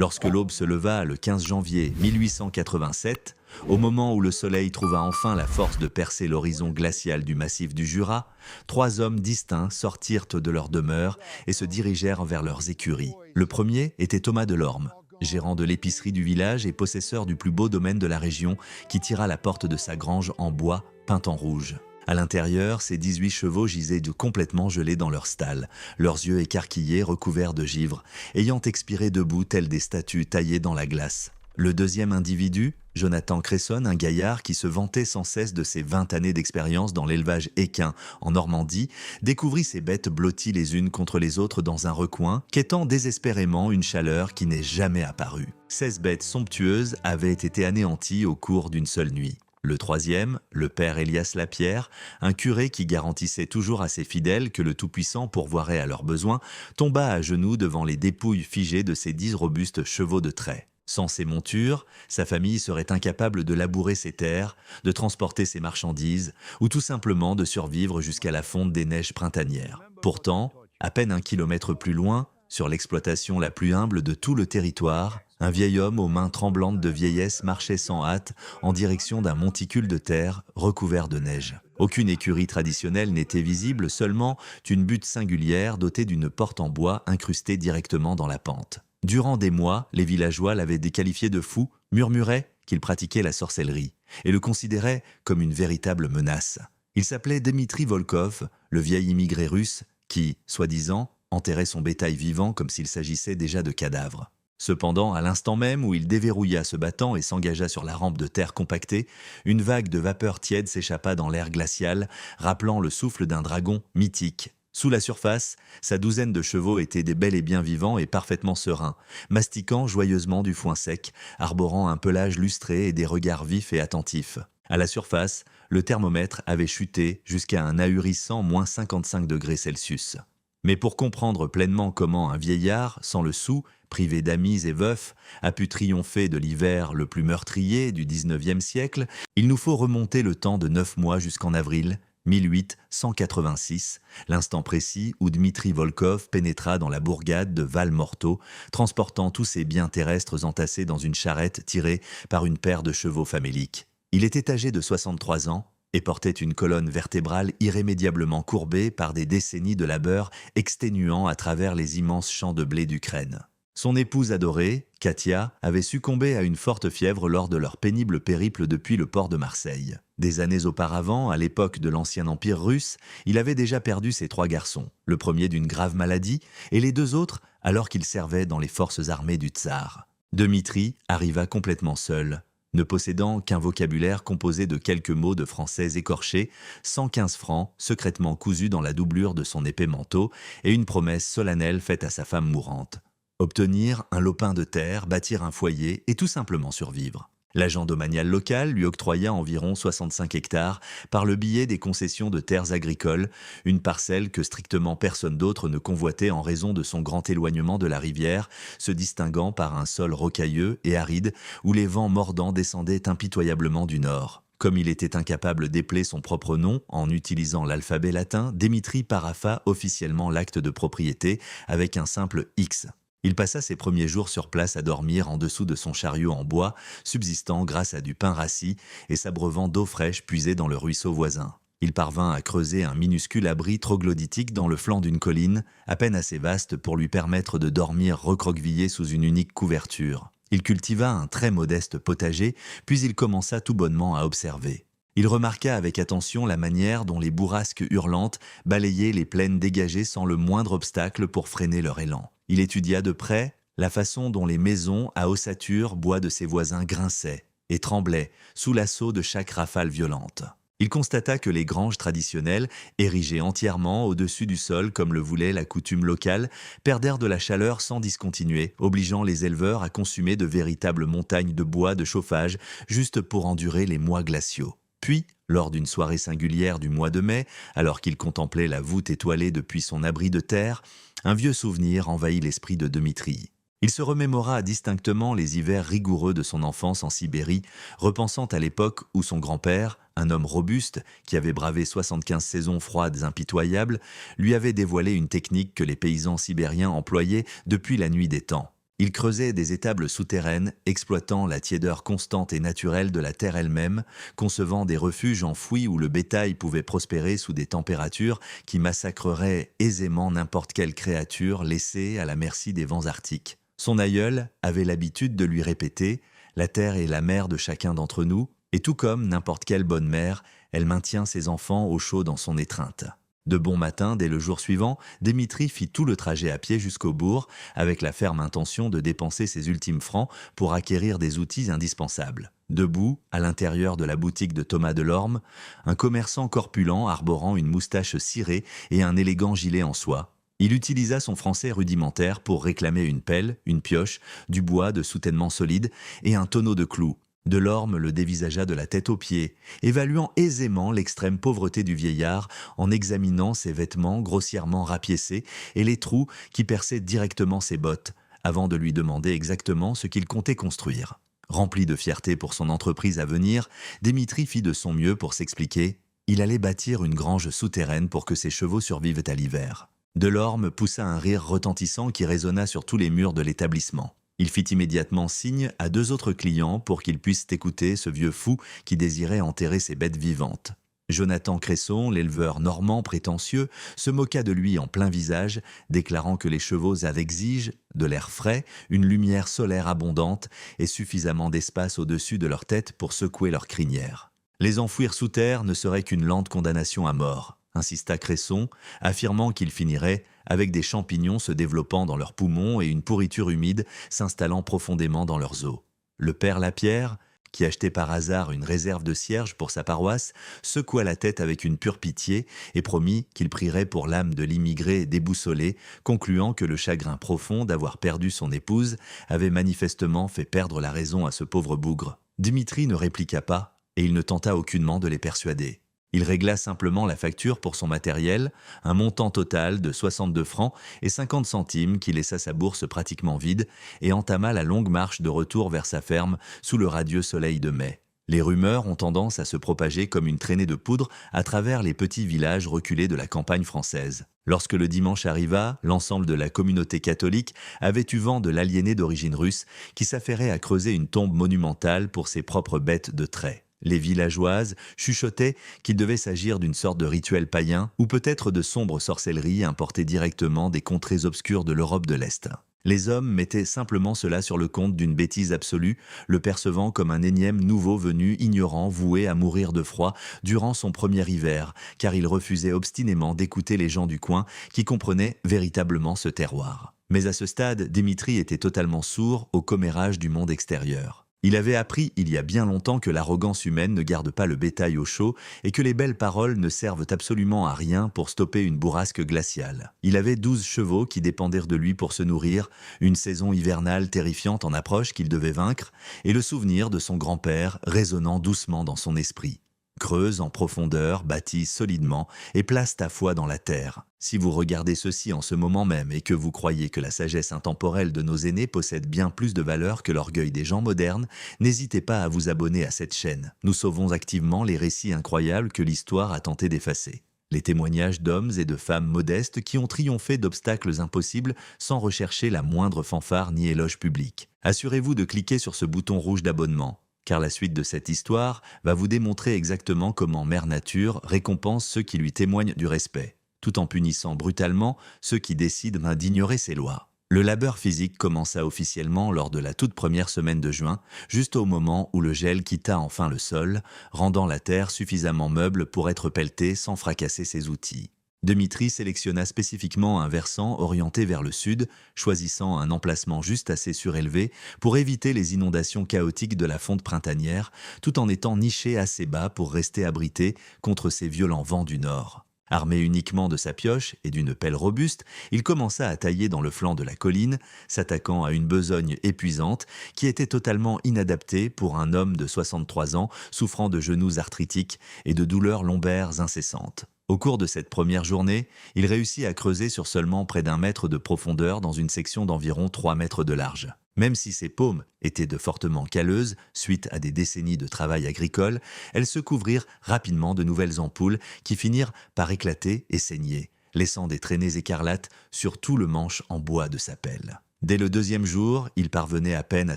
Lorsque l'aube se leva le 15 janvier 1887, au moment où le soleil trouva enfin la force de percer l'horizon glacial du massif du Jura, 3 hommes distincts sortirent de leur demeure et se dirigèrent vers leurs écuries. Le premier était Thomas Delorme, gérant de l'épicerie du village et possesseur du plus beau domaine de la région, qui tira la porte de sa grange en bois peinte en rouge. À l'intérieur, ses 18 chevaux gisaient complètement gelés dans leur stalles, leurs yeux écarquillés recouverts de givre, ayant expiré debout tels des statues taillées dans la glace. Le deuxième individu, Jonathan Cresson, un gaillard qui se vantait sans cesse de ses 20 années d'expérience dans l'élevage équin en Normandie, découvrit ces bêtes blotties les unes contre les autres dans un recoin, quêtant désespérément une chaleur qui n'est jamais apparue. 16 bêtes somptueuses avaient été anéanties au cours d'une seule nuit. Le troisième, le père Elias Lapierre, un curé qui garantissait toujours à ses fidèles que le Tout-Puissant pourvoirait à leurs besoins, tomba à genoux devant les dépouilles figées de ses 10 robustes chevaux de trait. Sans ces montures, sa famille serait incapable de labourer ses terres, de transporter ses marchandises, ou tout simplement de survivre jusqu'à la fonte des neiges printanières. Pourtant, à peine 1 kilomètre plus loin, sur l'exploitation la plus humble de tout le territoire, un vieil homme aux mains tremblantes de vieillesse marchait sans hâte en direction d'un monticule de terre recouvert de neige. Aucune écurie traditionnelle n'était visible, seulement une butte singulière dotée d'une porte en bois incrustée directement dans la pente. Durant des mois, les villageois l'avaient déqualifié de fou, murmuraient qu'il pratiquait la sorcellerie et le considéraient comme une véritable menace. Il s'appelait Dmitri Volkov, le vieil immigré russe qui, soi-disant, enterrait son bétail vivant comme s'il s'agissait déjà de cadavres. Cependant, à l'instant même où il déverrouilla ce battant et s'engagea sur la rampe de terre compactée, une vague de vapeur tiède s'échappa dans l'air glacial, rappelant le souffle d'un dragon mythique. Sous la surface, sa douzaine de chevaux étaient des bel et bien vivants et parfaitement sereins, mastiquant joyeusement du foin sec, arborant un pelage lustré et des regards vifs et attentifs. À la surface, le thermomètre avait chuté jusqu'à un ahurissant -55°C. Mais pour comprendre pleinement comment un vieillard, sans le sou, privé d'amis et veufs, a pu triompher de l'hiver le plus meurtrier du XIXe siècle, il nous faut remonter le temps de 9 mois jusqu'en avril 1886, l'instant précis où Dmitri Volkov pénétra dans la bourgade de Val-Morteau, transportant tous ses biens terrestres entassés dans une charrette tirée par une paire de chevaux faméliques. Il était âgé de 63 ans et portait une colonne vertébrale irrémédiablement courbée par des décennies de labeur exténuant à travers les immenses champs de blé d'Ukraine. Son épouse adorée, Katia, avait succombé à une forte fièvre lors de leur pénible périple depuis le port de Marseille. Des années auparavant, à l'époque de l'ancien empire russe, il avait déjà perdu ses 3 garçons, le premier d'une grave maladie et les 2 autres alors qu'il servait dans les forces armées du tsar. Dmitri arriva complètement seul, ne possédant qu'un vocabulaire composé de quelques mots de français écorchés, 115 francs secrètement cousus dans la doublure de son épais manteau et une promesse solennelle faite à sa femme mourante. Obtenir un lopin de terre, bâtir un foyer et tout simplement survivre. L'agent domanial local lui octroya environ 65 hectares par le biais des concessions de terres agricoles, une parcelle que strictement personne d'autre ne convoitait en raison de son grand éloignement de la rivière, se distinguant par un sol rocailleux et aride où les vents mordants descendaient impitoyablement du nord. Comme il était incapable d'épeler son propre nom en utilisant l'alphabet latin, Dmitri parapha officiellement l'acte de propriété avec un simple X. Il passa ses premiers jours sur place à dormir en dessous de son chariot en bois, subsistant grâce à du pain rassis et s'abreuvant d'eau fraîche puisée dans le ruisseau voisin. Il parvint à creuser un minuscule abri troglodytique dans le flanc d'une colline, à peine assez vaste pour lui permettre de dormir recroquevillé sous une unique couverture. Il cultiva un très modeste potager, puis il commença tout bonnement à observer. Il remarqua avec attention la manière dont les bourrasques hurlantes balayaient les plaines dégagées sans le moindre obstacle pour freiner leur élan. Il étudia de près la façon dont les maisons à ossature bois de ses voisins grinçaient et tremblaient sous l'assaut de chaque rafale violente. Il constata que les granges traditionnelles, érigées entièrement au-dessus du sol comme le voulait la coutume locale, perdèrent de la chaleur sans discontinuer, obligeant les éleveurs à consommer de véritables montagnes de bois de chauffage juste pour endurer les mois glaciaux. Puis, lors d'une soirée singulière du mois de mai, alors qu'il contemplait la voûte étoilée depuis son abri de terre, un vieux souvenir envahit l'esprit de Dmitri. Il se remémora distinctement les hivers rigoureux de son enfance en Sibérie, repensant à l'époque où son grand-père, un homme robuste qui avait bravé 75 saisons froides impitoyables, lui avait dévoilé une technique que les paysans sibériens employaient depuis la nuit des temps. Il creusait des étables souterraines, exploitant la tiédeur constante et naturelle de la terre elle-même, concevant des refuges enfouis où le bétail pouvait prospérer sous des températures qui massacreraient aisément n'importe quelle créature laissée à la merci des vents arctiques. Son aïeul avait l'habitude de lui répéter « La terre est la mère de chacun d'entre nous », et tout comme n'importe quelle bonne mère, elle maintient ses enfants au chaud dans son étreinte. De bon matin, dès le jour suivant, Dimitri fit tout le trajet à pied jusqu'au bourg, avec la ferme intention de dépenser ses ultimes francs pour acquérir des outils indispensables. Debout, à l'intérieur de la boutique de Thomas Delorme, un commerçant corpulent arborant une moustache cirée et un élégant gilet en soie, il utilisa son français rudimentaire pour réclamer une pelle, une pioche, du bois de soutènement solide et un tonneau de clous. Delorme le dévisagea de la tête aux pieds, évaluant aisément l'extrême pauvreté du vieillard en examinant ses vêtements grossièrement rapiécés et les trous qui perçaient directement ses bottes, avant de lui demander exactement ce qu'il comptait construire. Rempli de fierté pour son entreprise à venir, Dimitri fit de son mieux pour s'expliquer. Il allait bâtir une grange souterraine pour que ses chevaux survivent à l'hiver. Delorme poussa un rire retentissant qui résonna sur tous les murs de l'établissement. Il fit immédiatement signe à 2 autres clients pour qu'ils puissent écouter ce vieux fou qui désirait enterrer ses bêtes vivantes. Jonathan Cresson, l'éleveur normand prétentieux, se moqua de lui en plein visage, déclarant que les chevaux avaient exigé de l'air frais, une lumière solaire abondante et suffisamment d'espace au-dessus de leur tête pour secouer leurs crinières. Les enfouir sous terre ne serait qu'une lente condamnation à mort, insista Cresson, affirmant qu'il finirait avec des champignons se développant dans leurs poumons et une pourriture humide s'installant profondément dans leurs os. Le père Lapierre, qui achetait par hasard une réserve de cierges pour sa paroisse, secoua la tête avec une pure pitié et promit qu'il prierait pour l'âme de l'immigré déboussolé, concluant que le chagrin profond d'avoir perdu son épouse avait manifestement fait perdre la raison à ce pauvre bougre. Dimitri ne répliqua pas et il ne tenta aucunement de les persuader. Il régla simplement la facture pour son matériel, un montant total de 62 francs et 50 centimes qui laissa sa bourse pratiquement vide et entama la longue marche de retour vers sa ferme sous le radieux soleil de mai. Les rumeurs ont tendance à se propager comme une traînée de poudre à travers les petits villages reculés de la campagne française. Lorsque le dimanche arriva, l'ensemble de la communauté catholique avait eu vent de l'aliéné d'origine russe qui s'affairait à creuser une tombe monumentale pour ses propres bêtes de trait. Les villageoises chuchotaient qu'il devait s'agir d'une sorte de rituel païen ou peut-être de sombre sorcellerie importée directement des contrées obscures de l'Europe de l'Est. Les hommes mettaient simplement cela sur le compte d'une bêtise absolue, le percevant comme un énième nouveau venu ignorant voué à mourir de froid durant son premier hiver, car il refusait obstinément d'écouter les gens du coin qui comprenaient véritablement ce terroir. Mais à ce stade, Dimitri était totalement sourd au commérage du monde extérieur. Il avait appris il y a bien longtemps que l'arrogance humaine ne garde pas le bétail au chaud et que les belles paroles ne servent absolument à rien pour stopper une bourrasque glaciale. Il avait 12 chevaux qui dépendaient de lui pour se nourrir, une saison hivernale terrifiante en approche qu'il devait vaincre, et le souvenir de son grand-père résonnant doucement dans son esprit. Creuse en profondeur, bâtie solidement et place ta foi dans la terre. Si vous regardez ceci en ce moment même et que vous croyez que la sagesse intemporelle de nos aînés possède bien plus de valeur que l'orgueil des gens modernes, n'hésitez pas à vous abonner à cette chaîne. Nous sauvons activement les récits incroyables que l'histoire a tenté d'effacer. Les témoignages d'hommes et de femmes modestes qui ont triomphé d'obstacles impossibles sans rechercher la moindre fanfare ni éloge public. Assurez-vous de cliquer sur ce bouton rouge d'abonnement, car la suite de cette histoire va vous démontrer exactement comment Mère Nature récompense ceux qui lui témoignent du respect, tout en punissant brutalement ceux qui décident d'ignorer ses lois. Le labeur physique commença officiellement lors de la toute première semaine de juin, juste au moment où le gel quitta enfin le sol, rendant la terre suffisamment meuble pour être pelletée sans fracasser ses outils. Dimitri sélectionna spécifiquement un versant orienté vers le sud, choisissant un emplacement juste assez surélevé pour éviter les inondations chaotiques de la fonte printanière, tout en étant niché assez bas pour rester abrité contre ces violents vents du nord. Armé uniquement de sa pioche et d'une pelle robuste, il commença à tailler dans le flanc de la colline, s'attaquant à une besogne épuisante qui était totalement inadaptée pour un homme de 63 ans souffrant de genoux arthritiques et de douleurs lombaires incessantes. Au cours de cette première journée, il réussit à creuser sur seulement près d'1 mètre de profondeur dans une section d'environ 3 mètres de large. Même si ses paumes étaient de fortement calleuses, suite à des décennies de travail agricole, elles se couvrirent rapidement de nouvelles ampoules qui finirent par éclater et saigner, laissant des traînées écarlates sur tout le manche en bois de sa pelle. Dès le deuxième jour, il parvenait à peine à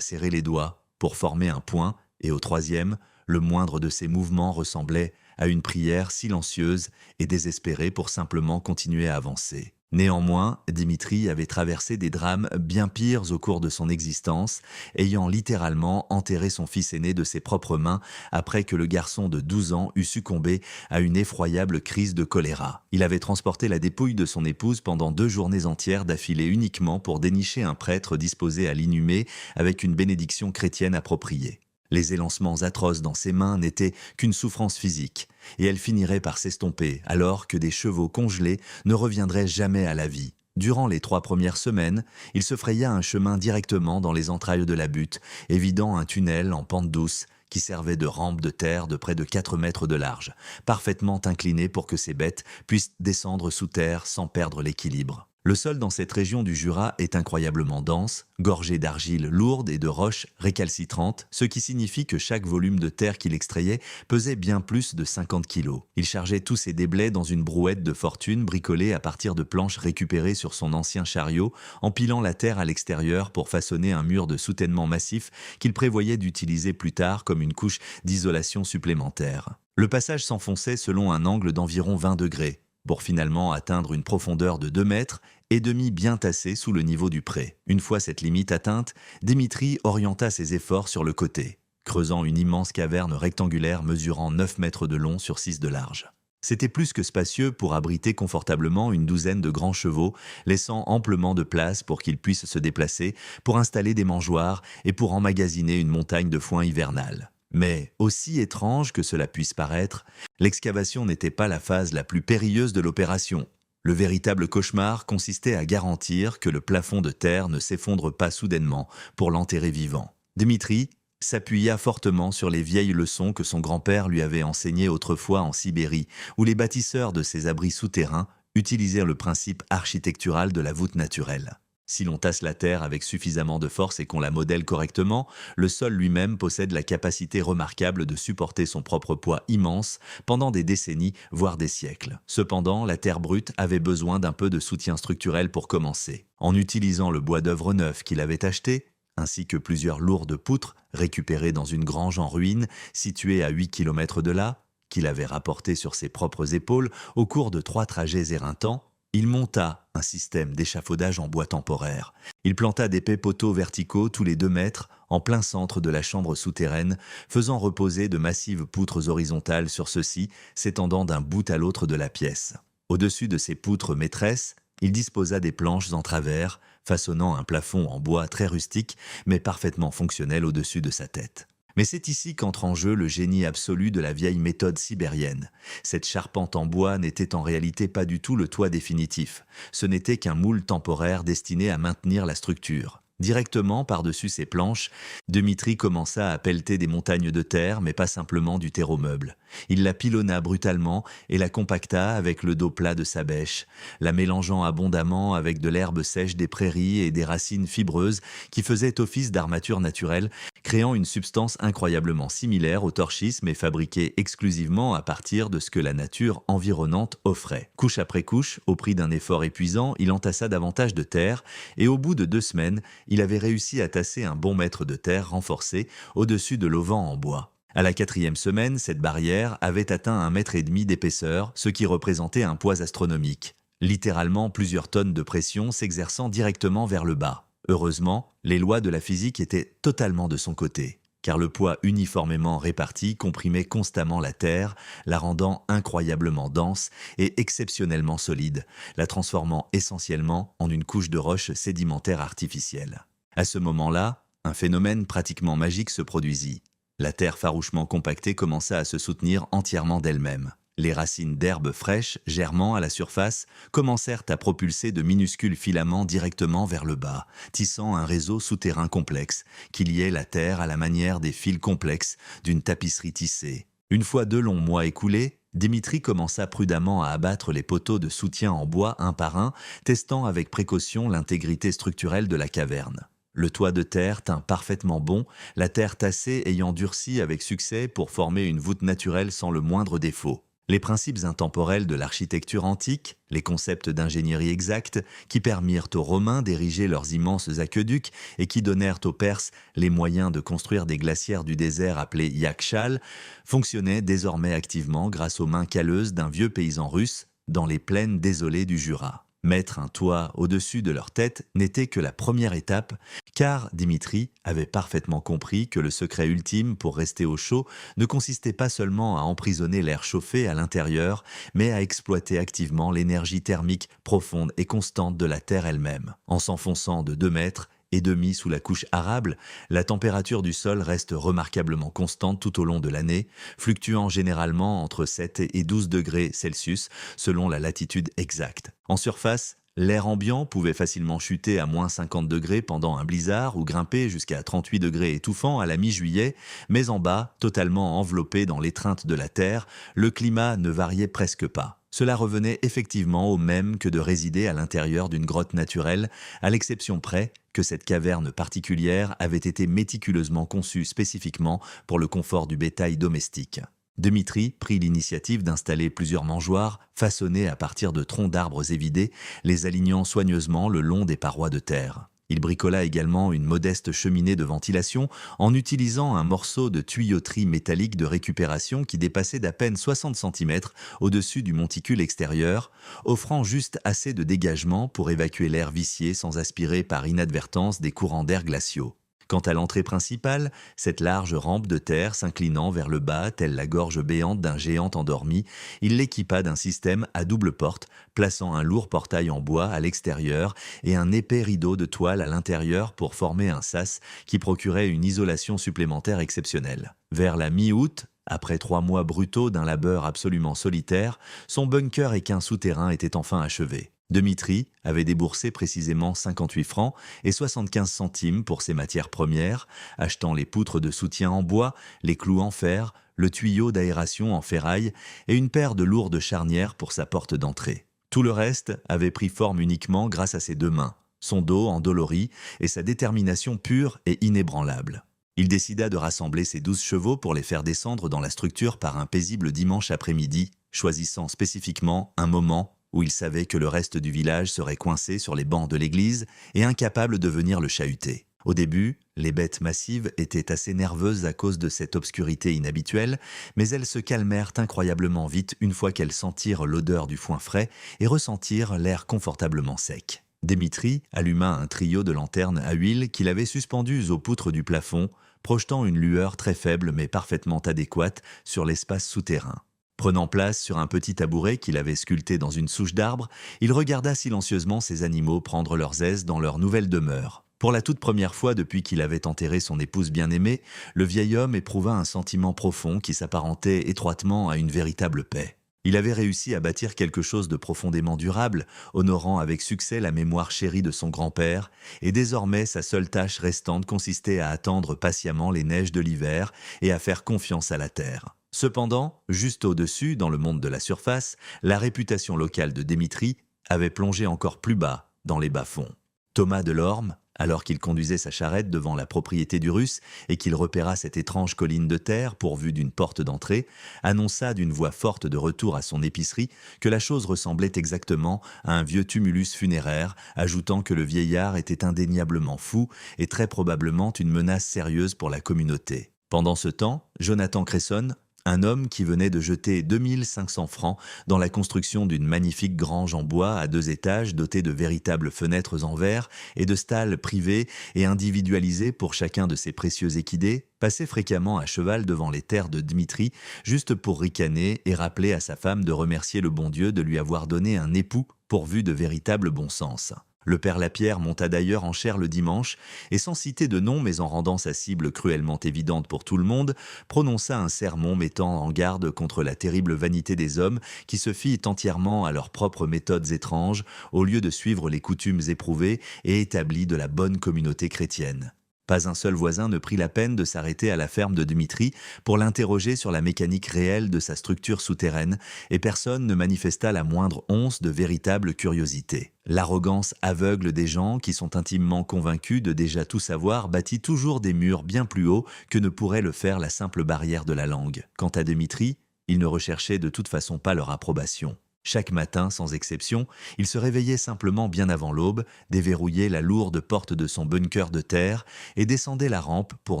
serrer les doigts pour former un point, et au troisième, le moindre de ses mouvements ressemblait à une prière silencieuse et désespérée pour simplement continuer à avancer. Néanmoins, Dimitri avait traversé des drames bien pires au cours de son existence, ayant littéralement enterré son fils aîné de ses propres mains après que le garçon de 12 ans eut succombé à une effroyable crise de choléra. Il avait transporté la dépouille de son épouse pendant 2 journées entières d'affilée uniquement pour dénicher un prêtre disposé à l'inhumer avec une bénédiction chrétienne appropriée. Les élancements atroces dans ses mains n'étaient qu'une souffrance physique, et elle finirait par s'estomper alors que des chevaux congelés ne reviendraient jamais à la vie. Durant les 3 premières semaines, il se fraya un chemin directement dans les entrailles de la butte, évidant un tunnel en pente douce qui servait de rampe de terre de près de 4 mètres de large, parfaitement incliné pour que ses bêtes puissent descendre sous terre sans perdre l'équilibre. Le sol dans cette région du Jura est incroyablement dense, gorgé d'argile lourde et de roches récalcitrantes, ce qui signifie que chaque volume de terre qu'il extrayait pesait bien plus de 50 kilos. Il chargeait tous ses déblais dans une brouette de fortune bricolée à partir de planches récupérées sur son ancien chariot, empilant la terre à l'extérieur pour façonner un mur de soutènement massif qu'il prévoyait d'utiliser plus tard comme une couche d'isolation supplémentaire. Le passage s'enfonçait selon un angle d'environ 20 degrés, pour finalement atteindre une profondeur de 2 mètres et demi bien tassée sous le niveau du pré. Une fois cette limite atteinte, Dimitri orienta ses efforts sur le côté, creusant une immense caverne rectangulaire mesurant 9 mètres de long sur 6 de large. C'était plus que spacieux pour abriter confortablement une douzaine de grands chevaux, laissant amplement de place pour qu'ils puissent se déplacer, pour installer des mangeoires et pour emmagasiner une montagne de foin hivernal. Mais, aussi étrange que cela puisse paraître, l'excavation n'était pas la phase la plus périlleuse de l'opération. Le véritable cauchemar consistait à garantir que le plafond de terre ne s'effondre pas soudainement pour l'enterrer vivant. Dimitri s'appuya fortement sur les vieilles leçons que son grand-père lui avait enseignées autrefois en Sibérie, où les bâtisseurs de ces abris souterrains utilisaient le principe architectural de la voûte naturelle. Si l'on tasse la terre avec suffisamment de force et qu'on la modèle correctement, le sol lui-même possède la capacité remarquable de supporter son propre poids immense pendant des décennies, voire des siècles. Cependant, la terre brute avait besoin d'un peu de soutien structurel pour commencer. En utilisant le bois d'œuvre neuf qu'il avait acheté, ainsi que plusieurs lourdes poutres récupérées dans une grange en ruine située à 8 km de là, qu'il avait rapportées sur ses propres épaules au cours de 3 trajets éreintants, il monta un système d'échafaudage en bois temporaire. Il planta d'épais poteaux verticaux tous les 2 mètres en plein centre de la chambre souterraine, faisant reposer de massives poutres horizontales sur ceux-ci, s'étendant d'un bout à l'autre de la pièce. Au-dessus de ces poutres maîtresses, il disposa des planches en travers, façonnant un plafond en bois très rustique, mais parfaitement fonctionnel au-dessus de sa tête. Mais c'est ici qu'entre en jeu le génie absolu de la vieille méthode sibérienne. Cette charpente en bois n'était en réalité pas du tout le toit définitif. Ce n'était qu'un moule temporaire destiné à maintenir la structure. Directement par-dessus ces planches, Dimitri commença à pelleter des montagnes de terre, mais pas simplement du terreau meuble. Il la pilonna brutalement et la compacta avec le dos plat de sa bêche, la mélangeant abondamment avec de l'herbe sèche des prairies et des racines fibreuses qui faisaient office d'armature naturelle, créant une substance incroyablement similaire au torchis mais fabriquée exclusivement à partir de ce que la nature environnante offrait. Couche après couche, au prix d'un effort épuisant, il entassa davantage de terre et au bout de 2 semaines, il avait réussi à tasser un bon mètre de terre renforcé au-dessus de l'auvent en bois. À la 4e semaine, cette barrière avait atteint 1,5 mètre d'épaisseur, ce qui représentait un poids astronomique. Littéralement plusieurs tonnes de pression s'exerçant directement vers le bas. Heureusement, les lois de la physique étaient totalement de son côté, car le poids uniformément réparti comprimait constamment la terre, la rendant incroyablement dense et exceptionnellement solide, la transformant essentiellement en une couche de roches sédimentaires artificielles. À ce moment-là, un phénomène pratiquement magique se produisit. La terre farouchement compactée commença à se soutenir entièrement d'elle-même. Les racines d'herbes fraîches, germant à la surface, commencèrent à propulser de minuscules filaments directement vers le bas, tissant un réseau souterrain complexe, qui liait la terre à la manière des fils complexes d'une tapisserie tissée. Une fois 2 longs mois écoulés, Dimitri commença prudemment à abattre les poteaux de soutien en bois un par un, testant avec précaution l'intégrité structurelle de la caverne. Le toit de terre tint parfaitement bon, la terre tassée ayant durci avec succès pour former une voûte naturelle sans le moindre défaut. Les principes intemporels de l'architecture antique, les concepts d'ingénierie exacte qui permirent aux Romains d'ériger leurs immenses aqueducs et qui donnèrent aux Perses les moyens de construire des glacières du désert appelés Yakshal, fonctionnaient désormais activement grâce aux mains calleuses d'un vieux paysan russe dans les plaines désolées du Jura. Mettre un toit au-dessus de leur tête n'était que la première étape, car Dimitri avait parfaitement compris que le secret ultime pour rester au chaud ne consistait pas seulement à emprisonner l'air chauffé à l'intérieur, mais à exploiter activement l'énergie thermique profonde et constante de la Terre elle-même. En s'enfonçant de 2 mètres et demi sous la couche arable, la température du sol reste remarquablement constante tout au long de l'année, fluctuant généralement entre 7 et 12 degrés Celsius selon la latitude exacte. En surface, l'air ambiant pouvait facilement chuter à moins 50 degrés pendant un blizzard ou grimper jusqu'à 38 degrés étouffant à la mi-juillet, mais en bas, totalement enveloppé dans l'étreinte de la Terre, le climat ne variait presque pas. Cela revenait effectivement au même que de résider à l'intérieur d'une grotte naturelle, à l'exception près que cette caverne particulière avait été méticuleusement conçue spécifiquement pour le confort du bétail domestique. Dimitri prit l'initiative d'installer plusieurs mangeoires façonnés à partir de troncs d'arbres évidés, les alignant soigneusement le long des parois de terre. Il bricola également une modeste cheminée de ventilation en utilisant un morceau de tuyauterie métallique de récupération qui dépassait d'à peine 60 cm au-dessus du monticule extérieur, offrant juste assez de dégagement pour évacuer l'air vicié sans aspirer par inadvertance des courants d'air glaciaux. Quant à l'entrée principale, cette large rampe de terre s'inclinant vers le bas, telle la gorge béante d'un géant endormi, il l'équipa d'un système à double porte, plaçant un lourd portail en bois à l'extérieur et un épais rideau de toile à l'intérieur pour former un sas qui procurait une isolation supplémentaire exceptionnelle. Vers la mi-août, après 3 mois brutaux d'un labeur absolument solitaire, son bunker équin souterrain était enfin achevé. Dimitri avait déboursé précisément 58 francs et 75 centimes pour ses matières premières, achetant les poutres de soutien en bois, les clous en fer, le tuyau d'aération en ferraille et une paire de lourdes charnières pour sa porte d'entrée. Tout le reste avait pris forme uniquement grâce à ses 2 mains, son dos endolori et sa détermination pure et inébranlable. Il décida de rassembler ses 12 chevaux pour les faire descendre dans la structure par un paisible dimanche après-midi, choisissant spécifiquement un moment où il savait que le reste du village serait coincé sur les bancs de l'église et incapable de venir le chahuter. Au début, les bêtes massives étaient assez nerveuses à cause de cette obscurité inhabituelle, mais elles se calmèrent incroyablement vite une fois qu'elles sentirent l'odeur du foin frais et ressentirent l'air confortablement sec. Dimitri alluma un trio de lanternes à huile qu'il avait suspendues aux poutres du plafond, projetant une lueur très faible mais parfaitement adéquate sur l'espace souterrain. Prenant place sur un petit tabouret qu'il avait sculpté dans une souche d'arbre, il regarda silencieusement ces animaux prendre leurs aises dans leur nouvelle demeure. Pour la toute première fois depuis qu'il avait enterré son épouse bien-aimée, le vieil homme éprouva un sentiment profond qui s'apparentait étroitement à une véritable paix. Il avait réussi à bâtir quelque chose de profondément durable, honorant avec succès la mémoire chérie de son grand-père, et désormais sa seule tâche restante consistait à attendre patiemment les neiges de l'hiver et à faire confiance à la terre. Cependant, juste au-dessus, dans le monde de la surface, la réputation locale de Dimitri avait plongé encore plus bas dans les bas-fonds. Thomas Delorme, alors qu'il conduisait sa charrette devant la propriété du Russe et qu'il repéra cette étrange colline de terre pourvue d'une porte d'entrée, annonça d'une voix forte de retour à son épicerie que la chose ressemblait exactement à un vieux tumulus funéraire, ajoutant que le vieillard était indéniablement fou et très probablement une menace sérieuse pour la communauté. Pendant ce temps, Jonathan Cresson, un homme qui venait de jeter 2500 francs dans la construction d'une magnifique grange en bois à 2 étages dotée de véritables fenêtres en verre et de stalles privées et individualisées pour chacun de ses précieux équidés, passait fréquemment à cheval devant les terres de Dimitri juste pour ricaner et rappeler à sa femme de remercier le bon Dieu de lui avoir donné un époux pourvu de véritable bon sens. Le père Lapierre monta d'ailleurs en chaire le dimanche et sans citer de nom mais en rendant sa cible cruellement évidente pour tout le monde, prononça un sermon mettant en garde contre la terrible vanité des hommes qui se fient entièrement à leurs propres méthodes étranges au lieu de suivre les coutumes éprouvées et établies de la bonne communauté chrétienne. Pas un seul voisin ne prit la peine de s'arrêter à la ferme de Dimitri pour l'interroger sur la mécanique réelle de sa structure souterraine et personne ne manifesta la moindre once de véritable curiosité. L'arrogance aveugle des gens qui sont intimement convaincus de déjà tout savoir bâtit toujours des murs bien plus hauts que ne pourrait le faire la simple barrière de la langue. Quant à Dimitri, Il ne recherchait de toute façon pas leur approbation. Chaque matin, sans exception, il se réveillait simplement bien avant l'aube, déverrouillait la lourde porte de son bunker de terre et descendait la rampe pour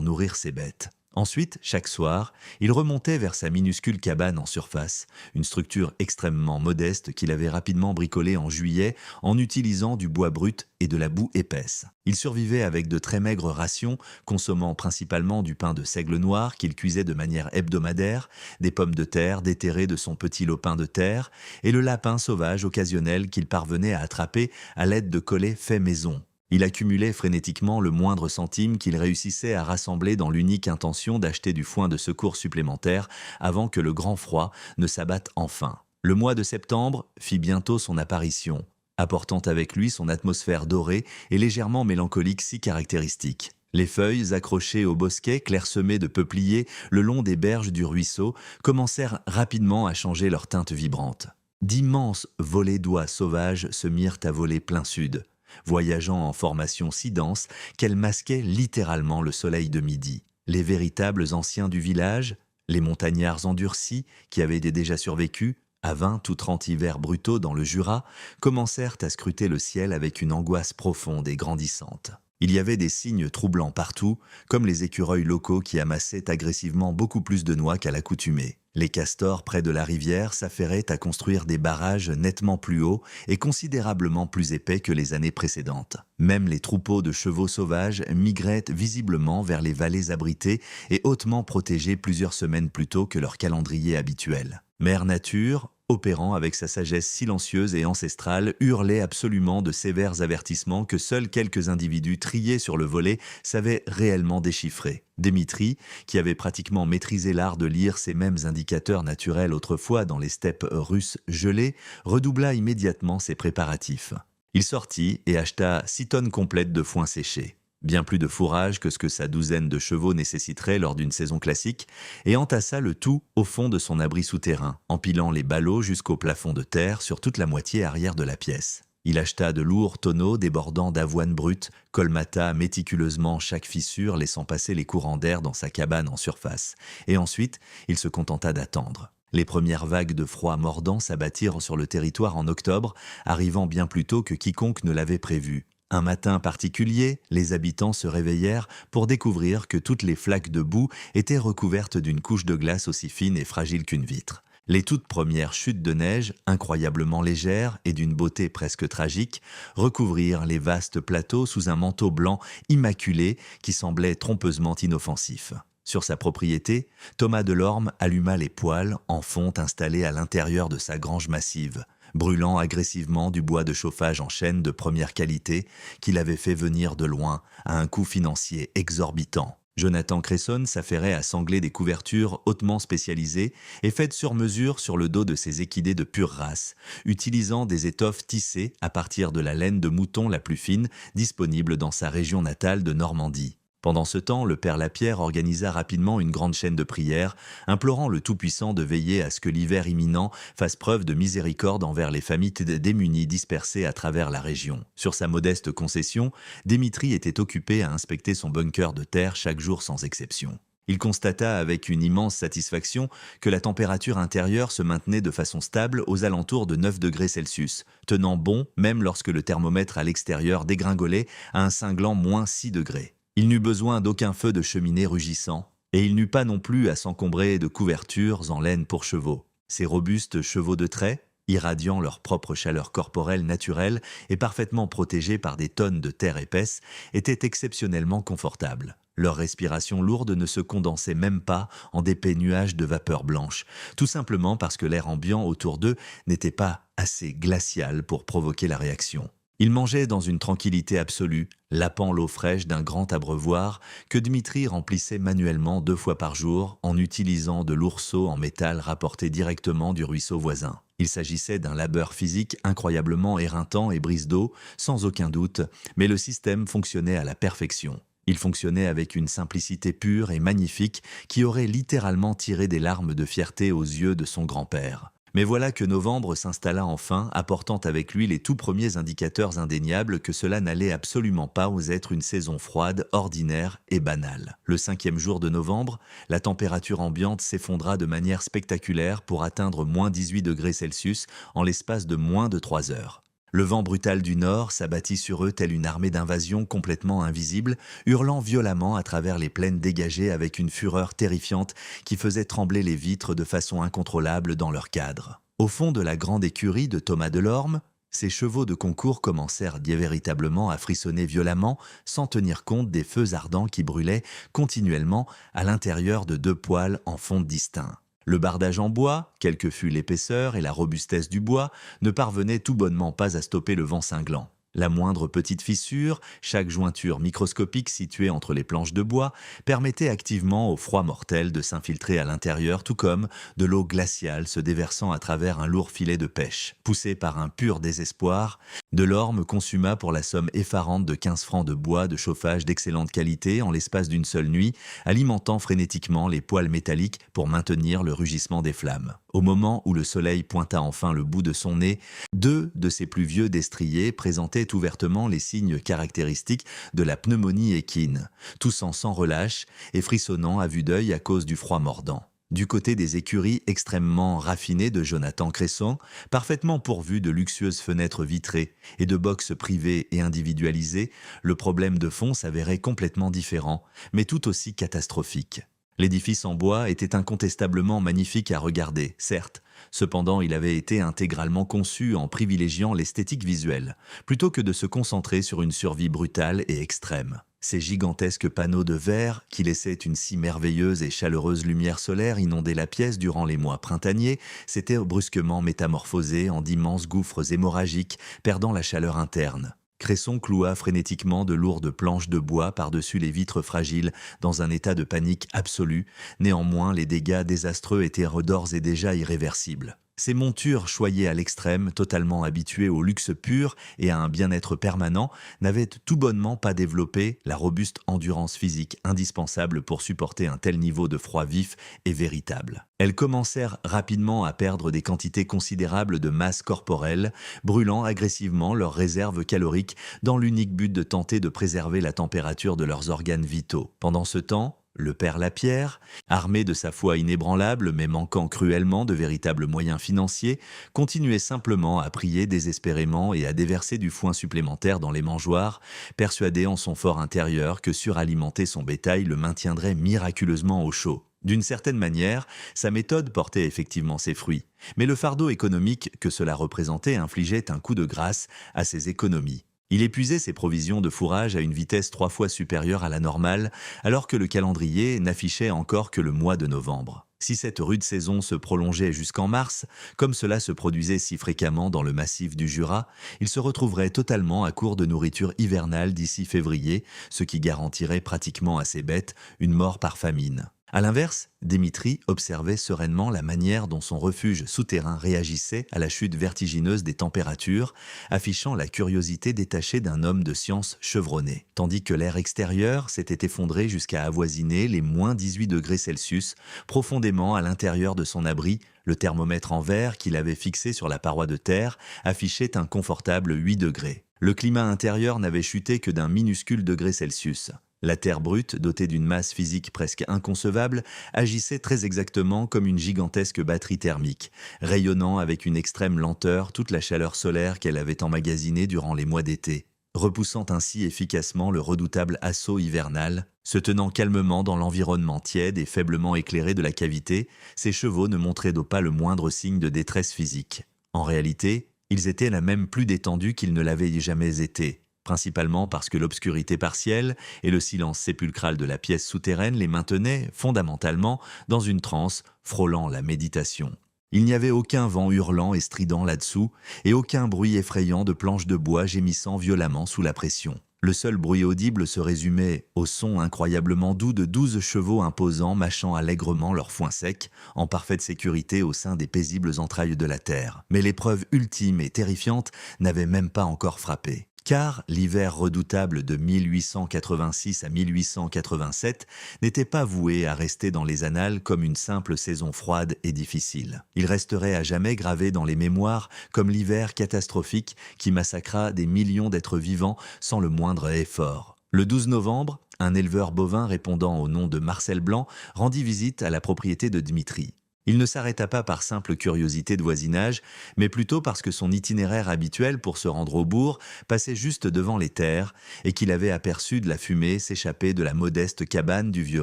nourrir ses bêtes. Ensuite, chaque soir, il remontait vers sa minuscule cabane en surface, une structure extrêmement modeste qu'il avait rapidement bricolée en juillet en utilisant du bois brut et de la boue épaisse. Il survivait avec de très maigres rations, consommant principalement du pain de seigle noir qu'il cuisait de manière hebdomadaire, des pommes de terre déterrées de son petit lopin de terre et le lapin sauvage occasionnel qu'il parvenait à attraper à l'aide de collets faits maison. Il accumulait frénétiquement le moindre centime qu'il réussissait à rassembler dans l'unique intention d'acheter du foin de secours supplémentaire avant que le grand froid ne s'abatte enfin. Le mois de septembre fit bientôt son apparition, apportant avec lui son atmosphère dorée et légèrement mélancolique si caractéristique. Les feuilles accrochées au bosquet clairsemé de peupliers le long des berges du ruisseau commencèrent rapidement à changer leur teinte vibrante. D'immenses volées d'oies sauvages se mirent à voler plein sud, voyageant en formation si dense qu'elle masquait littéralement le soleil de midi. Les véritables anciens du village, les montagnards endurcis qui avaient déjà survécu à 20 ou 30 hivers brutaux dans le Jura, commencèrent à scruter le ciel avec une angoisse profonde et grandissante. Il y avait des signes troublants partout, comme les écureuils locaux qui amassaient agressivement beaucoup plus de noix qu'à l'accoutumée. Les castors près de la rivière s'affairaient à construire des barrages nettement plus hauts et considérablement plus épais que les années précédentes. Même les troupeaux de chevaux sauvages migraient visiblement vers les vallées abritées et hautement protégées plusieurs semaines plus tôt que leur calendrier habituel. Mère Nature, opérant avec sa sagesse silencieuse et ancestrale, hurlait absolument de sévères avertissements que seuls quelques individus triés sur le volet savaient réellement déchiffrer. Dimitri, qui avait pratiquement maîtrisé l'art de lire ces mêmes indicateurs naturels autrefois dans les steppes russes gelées, redoubla immédiatement ses préparatifs. Il sortit et acheta 6 tonnes complètes de foin séché. Bien plus de fourrage que ce que sa douzaine de chevaux nécessiterait lors d'une saison classique, et entassa le tout au fond de son abri souterrain, empilant les ballots jusqu'au plafond de terre sur toute la moitié arrière de la pièce. Il acheta de lourds tonneaux débordant d'avoine brute, colmata méticuleusement chaque fissure laissant passer les courants d'air dans sa cabane en surface, et ensuite il se contenta d'attendre. Les premières vagues de froid mordant s'abattirent sur le territoire en octobre, arrivant bien plus tôt que quiconque ne l'avait prévu. Un matin particulier, les habitants se réveillèrent pour découvrir que toutes les flaques de boue étaient recouvertes d'une couche de glace aussi fine et fragile qu'une vitre. Les toutes premières chutes de neige, incroyablement légères et d'une beauté presque tragique, recouvrirent les vastes plateaux sous un manteau blanc immaculé qui semblait trompeusement inoffensif. Sur sa propriété, Thomas Delorme alluma les poêles en fonte installés à l'intérieur de sa grange massive, brûlant agressivement du bois de chauffage en chêne de première qualité qu'il avait fait venir de loin à un coût financier exorbitant. Jonathan Cresson s'affairait à sangler des couvertures hautement spécialisées et faites sur mesure sur le dos de ses équidés de pure race, utilisant des étoffes tissées à partir de la laine de mouton la plus fine disponible dans sa région natale de Normandie. Pendant ce temps, le père Lapierre organisa rapidement une grande chaîne de prières, implorant le Tout-Puissant de veiller à ce que l'hiver imminent fasse preuve de miséricorde envers les familles démunies dispersées à travers la région. Sur sa modeste concession, Dimitri était occupé à inspecter son bunker de terre chaque jour sans exception. Il constata avec une immense satisfaction que la température intérieure se maintenait de façon stable aux alentours de 9 degrés Celsius, tenant bon même lorsque le thermomètre à l'extérieur dégringolait à un cinglant moins 6 degrés. Il n'eut besoin d'aucun feu de cheminée rugissant, et il n'eut pas non plus à s'encombrer de couvertures en laine pour chevaux. Ces robustes chevaux de trait, irradiant leur propre chaleur corporelle naturelle et parfaitement protégés par des tonnes de terre épaisse, étaient exceptionnellement confortables. Leur respiration lourde ne se condensait même pas en d'épais nuages de vapeur blanche, tout simplement parce que l'air ambiant autour d'eux n'était pas assez glacial pour provoquer la réaction. Ils mangeaient dans une tranquillité absolue, lapant l'eau fraîche d'un grand abreuvoir que Dimitri remplissait manuellement 2 fois par jour en utilisant de lourds seaux en métal rapportés directement du ruisseau voisin. Il s'agissait d'un labeur physique incroyablement éreintant et brise d'eau, sans aucun doute, mais le système fonctionnait à la perfection. Il fonctionnait avec une simplicité pure et magnifique qui aurait littéralement tiré des larmes de fierté aux yeux de son grand-père. Mais voilà que novembre s'installa enfin, apportant avec lui les tout premiers indicateurs indéniables que cela n'allait absolument pas être une saison froide, ordinaire et banale. Le 5e jour de novembre, la température ambiante s'effondra de manière spectaculaire pour atteindre moins 18 degrés Celsius en l'espace de moins de 3 heures. Le vent brutal du nord s'abattit sur eux telle une armée d'invasion complètement invisible, hurlant violemment à travers les plaines dégagées avec une fureur terrifiante qui faisait trembler les vitres de façon incontrôlable dans leur cadre. Au fond de la grande écurie de Thomas Delorme, ces chevaux de concours commencèrent véritablement à frissonner violemment sans tenir compte des feux ardents qui brûlaient continuellement à l'intérieur de 2 poêles en fonte distincts. Le bardage en bois, quelle que fût l'épaisseur et la robustesse du bois, ne parvenait tout bonnement pas à stopper le vent cinglant. La moindre petite fissure, chaque jointure microscopique située entre les planches de bois, permettait activement au froid mortel de s'infiltrer à l'intérieur, tout comme de l'eau glaciale se déversant à travers un lourd filet de pêche. Poussé par un pur désespoir, Delorme consuma pour la somme effarante de 15 francs de bois de chauffage d'excellente qualité en l'espace d'une seule nuit, alimentant frénétiquement les poêles métalliques pour maintenir le rugissement des flammes. Au moment où le soleil pointa enfin le bout de son nez, 2 de ses plus vieux destriers présentaient ouvertement les signes caractéristiques de la pneumonie équine, toussant sans relâche et frissonnant à vue d'œil à cause du froid mordant. Du côté des écuries extrêmement raffinées de Jonathan Cresson, parfaitement pourvues de luxueuses fenêtres vitrées et de boxes privées et individualisées, le problème de fond s'avérait complètement différent, mais tout aussi catastrophique. L'édifice en bois était incontestablement magnifique à regarder, certes. Cependant, il avait été intégralement conçu en privilégiant l'esthétique visuelle, plutôt que de se concentrer sur une survie brutale et extrême. Ces gigantesques panneaux de verre, qui laissaient une si merveilleuse et chaleureuse lumière solaire inonder la pièce durant les mois printaniers, s'étaient brusquement métamorphosés en d'immenses gouffres hémorragiques, perdant la chaleur interne. Cresson cloua frénétiquement de lourdes planches de bois par-dessus les vitres fragiles dans un état de panique absolue. Néanmoins, les dégâts désastreux étaient d'ores et déjà irréversibles. Ces montures choyées à l'extrême, totalement habituées au luxe pur et à un bien-être permanent, n'avaient tout bonnement pas développé la robuste endurance physique indispensable pour supporter un tel niveau de froid vif et véritable. Elles commencèrent rapidement à perdre des quantités considérables de masse corporelle, brûlant agressivement leurs réserves caloriques dans l'unique but de tenter de préserver la température de leurs organes vitaux. Pendant ce temps, le père Lapierre, armé de sa foi inébranlable mais manquant cruellement de véritables moyens financiers, continuait simplement à prier désespérément et à déverser du foin supplémentaire dans les mangeoires, persuadé en son fort intérieur que suralimenter son bétail le maintiendrait miraculeusement au chaud. D'une certaine manière, sa méthode portait effectivement ses fruits, mais le fardeau économique que cela représentait infligeait un coup de grâce à ses économies. Il épuisait ses provisions de fourrage à une vitesse 3 fois supérieure à la normale, alors que le calendrier n'affichait encore que le mois de novembre. Si cette rude saison se prolongeait jusqu'en mars, comme cela se produisait si fréquemment dans le massif du Jura, il se retrouverait totalement à court de nourriture hivernale d'ici février, ce qui garantirait pratiquement à ses bêtes une mort par famine. A l'inverse, Dimitri observait sereinement la manière dont son refuge souterrain réagissait à la chute vertigineuse des températures, affichant la curiosité détachée d'un homme de science chevronné. Tandis que l'air extérieur s'était effondré jusqu'à avoisiner les moins 18 degrés Celsius, profondément à l'intérieur de son abri, le thermomètre en verre qu'il avait fixé sur la paroi de terre affichait un confortable 8 degrés. Le climat intérieur n'avait chuté que d'un minuscule degré Celsius. La terre brute, dotée d'une masse physique presque inconcevable, agissait très exactement comme une gigantesque batterie thermique, rayonnant avec une extrême lenteur toute la chaleur solaire qu'elle avait emmagasinée durant les mois d'été, repoussant ainsi efficacement le redoutable assaut hivernal. Se tenant calmement dans l'environnement tiède et faiblement éclairé de la cavité, ses chevaux ne montraient pas le moindre signe de détresse physique. En réalité, ils étaient là même plus détendus qu'ils ne l'avaient jamais été, principalement parce que l'obscurité partielle et le silence sépulcral de la pièce souterraine les maintenaient, fondamentalement, dans une transe frôlant la méditation. Il n'y avait aucun vent hurlant et strident là-dessous, et aucun bruit effrayant de planches de bois gémissant violemment sous la pression. Le seul bruit audible se résumait au son incroyablement doux de 12 chevaux imposants mâchant allègrement leur foin sec, en parfaite sécurité au sein des paisibles entrailles de la terre. Mais l'épreuve ultime et terrifiante n'avait même pas encore frappé. Car l'hiver redoutable de 1886 à 1887 n'était pas voué à rester dans les annales comme une simple saison froide et difficile. Il resterait à jamais gravé dans les mémoires comme l'hiver catastrophique qui massacra des millions d'êtres vivants sans le moindre effort. Le 12 novembre, un éleveur bovin répondant au nom de Marcel Blanc rendit visite à la propriété de Dmitri. Il ne s'arrêta pas par simple curiosité de voisinage, mais plutôt parce que son itinéraire habituel pour se rendre au bourg passait juste devant les terres et qu'il avait aperçu de la fumée s'échapper de la modeste cabane du vieux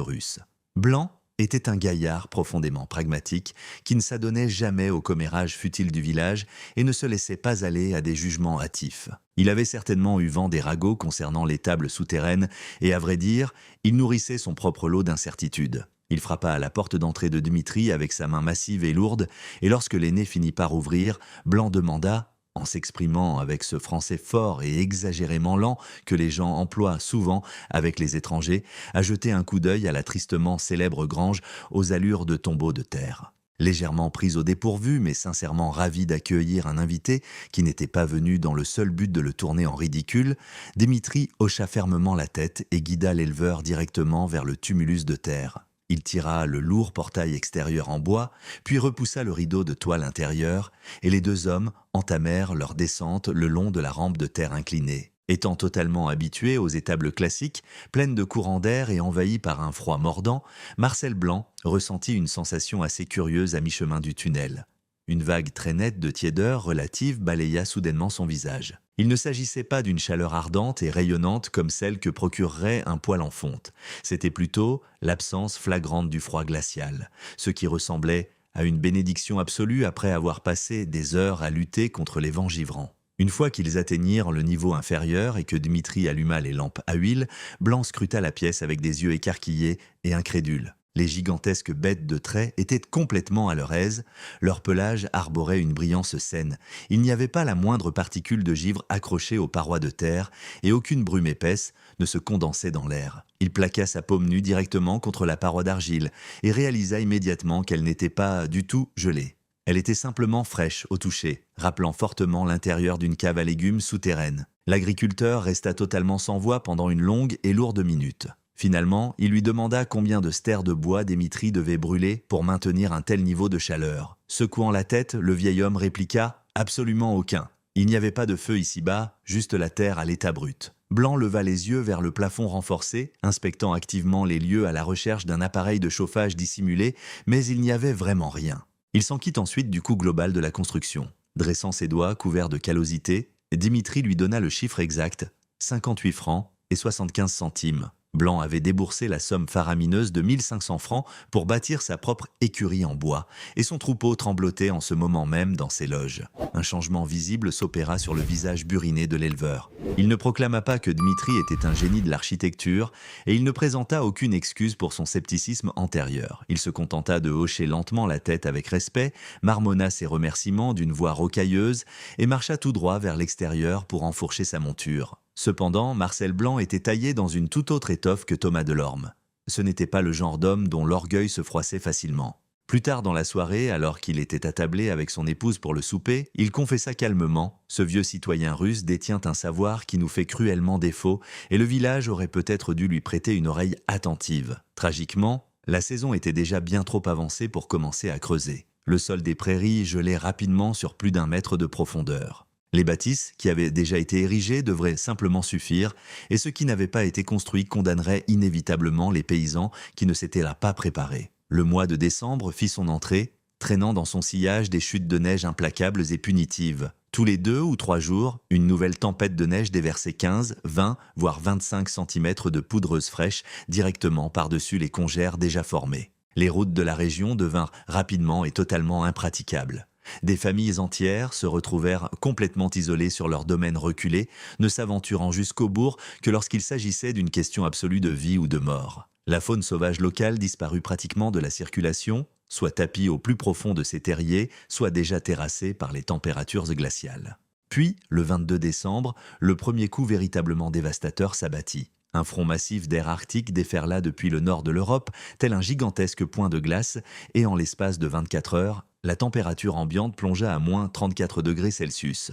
Russe. Blanc était un gaillard profondément pragmatique qui ne s'adonnait jamais au commérage futile du village et ne se laissait pas aller à des jugements hâtifs. Il avait certainement eu vent des ragots concernant l'étable souterraine et, à vrai dire, il nourrissait son propre lot d'incertitudes. Il frappa à la porte d'entrée de Dmitri avec sa main massive et lourde, et lorsque l'aîné finit par ouvrir, Blanc demanda, en s'exprimant avec ce français fort et exagérément lent que les gens emploient souvent avec les étrangers, à jeter un coup d'œil à la tristement célèbre grange aux allures de tombeau de terre. Légèrement pris au dépourvu, mais sincèrement ravi d'accueillir un invité qui n'était pas venu dans le seul but de le tourner en ridicule, Dmitri hocha fermement la tête et guida l'éleveur directement vers le tumulus de terre. Il tira le lourd portail extérieur en bois, puis repoussa le rideau de toile intérieur, et les deux hommes entamèrent leur descente le long de la rampe de terre inclinée. Étant totalement habitué aux étables classiques, pleines de courants d'air et envahies par un froid mordant, Marcel Blanc ressentit une sensation assez curieuse à mi-chemin du tunnel. Une vague très nette de tiédeur relative balaya soudainement son visage. Il ne s'agissait pas d'une chaleur ardente et rayonnante comme celle que procurerait un poêle en fonte. C'était plutôt l'absence flagrante du froid glacial, ce qui ressemblait à une bénédiction absolue après avoir passé des heures à lutter contre les vents givrants. Une fois qu'ils atteignirent le niveau inférieur et que Dmitri alluma les lampes à huile, Blanc scruta la pièce avec des yeux écarquillés et incrédules. Les gigantesques bêtes de trait étaient complètement à leur aise, leur pelage arborait une brillance saine. Il n'y avait pas la moindre particule de givre accrochée aux parois de terre et aucune brume épaisse ne se condensait dans l'air. Il plaqua sa paume nue directement contre la paroi d'argile et réalisa immédiatement qu'elle n'était pas du tout gelée. Elle était simplement fraîche au toucher, rappelant fortement l'intérieur d'une cave à légumes souterraine. L'agriculteur resta totalement sans voix pendant une longue et lourde minute. Finalement, il lui demanda combien de stères de bois Dmitri devait brûler pour maintenir un tel niveau de chaleur. Secouant la tête, le vieil homme répliqua « Absolument aucun. Il n'y avait pas de feu ici-bas, juste la terre à l'état brut. » Blanc leva les yeux vers le plafond renforcé, inspectant activement les lieux à la recherche d'un appareil de chauffage dissimulé, mais il n'y avait vraiment rien. Il s'enquit ensuite du coût global de la construction. Dressant ses doigts couverts de callosité, Dmitri lui donna le chiffre exact, 58 francs et 75 centimes. Blanc avait déboursé la somme faramineuse de 1500 francs pour bâtir sa propre écurie en bois, et son troupeau tremblotait en ce moment même dans ses loges. Un changement visible s'opéra sur le visage buriné de l'éleveur. Il ne proclama pas que Dmitri était un génie de l'architecture, et il ne présenta aucune excuse pour son scepticisme antérieur. Il se contenta de hocher lentement la tête avec respect, marmonna ses remerciements d'une voix rocailleuse, et marcha tout droit vers l'extérieur pour enfourcher sa monture. Cependant, Marcel Blanc était taillé dans une toute autre étoffe que Thomas Delorme. Ce n'était pas le genre d'homme dont l'orgueil se froissait facilement. Plus tard dans la soirée, alors qu'il était attablé avec son épouse pour le souper, il confessa calmement « Ce vieux citoyen russe détient un savoir qui nous fait cruellement défaut et le village aurait peut-être dû lui prêter une oreille attentive. » Tragiquement, la saison était déjà bien trop avancée pour commencer à creuser. Le sol des prairies gelait rapidement sur plus d'1 mètre de profondeur. Les bâtisses, qui avaient déjà été érigées, devraient simplement suffire, et ce qui n'avait pas été construit condamnerait inévitablement les paysans qui ne s'étaient là pas préparés. Le mois de décembre fit son entrée, traînant dans son sillage des chutes de neige implacables et punitives. Tous les 2 ou 3 jours, une nouvelle tempête de neige déversait 15, 20, voire 25 cm de poudreuse fraîche directement par-dessus les congères déjà formés. Les routes de la région devinrent rapidement et totalement impraticables. Des familles entières se retrouvèrent complètement isolées sur leur domaine reculé, ne s'aventurant jusqu'au bourg que lorsqu'il s'agissait d'une question absolue de vie ou de mort. La faune sauvage locale disparut pratiquement de la circulation, soit tapie au plus profond de ses terriers, soit déjà terrassée par les températures glaciales. Puis, le 22 décembre, le premier coup véritablement dévastateur s'abattit. Un front massif d'air arctique déferla depuis le nord de l'Europe, tel un gigantesque point de glace, et en l'espace de 24 heures, la température ambiante plongea à moins 34 degrés Celsius.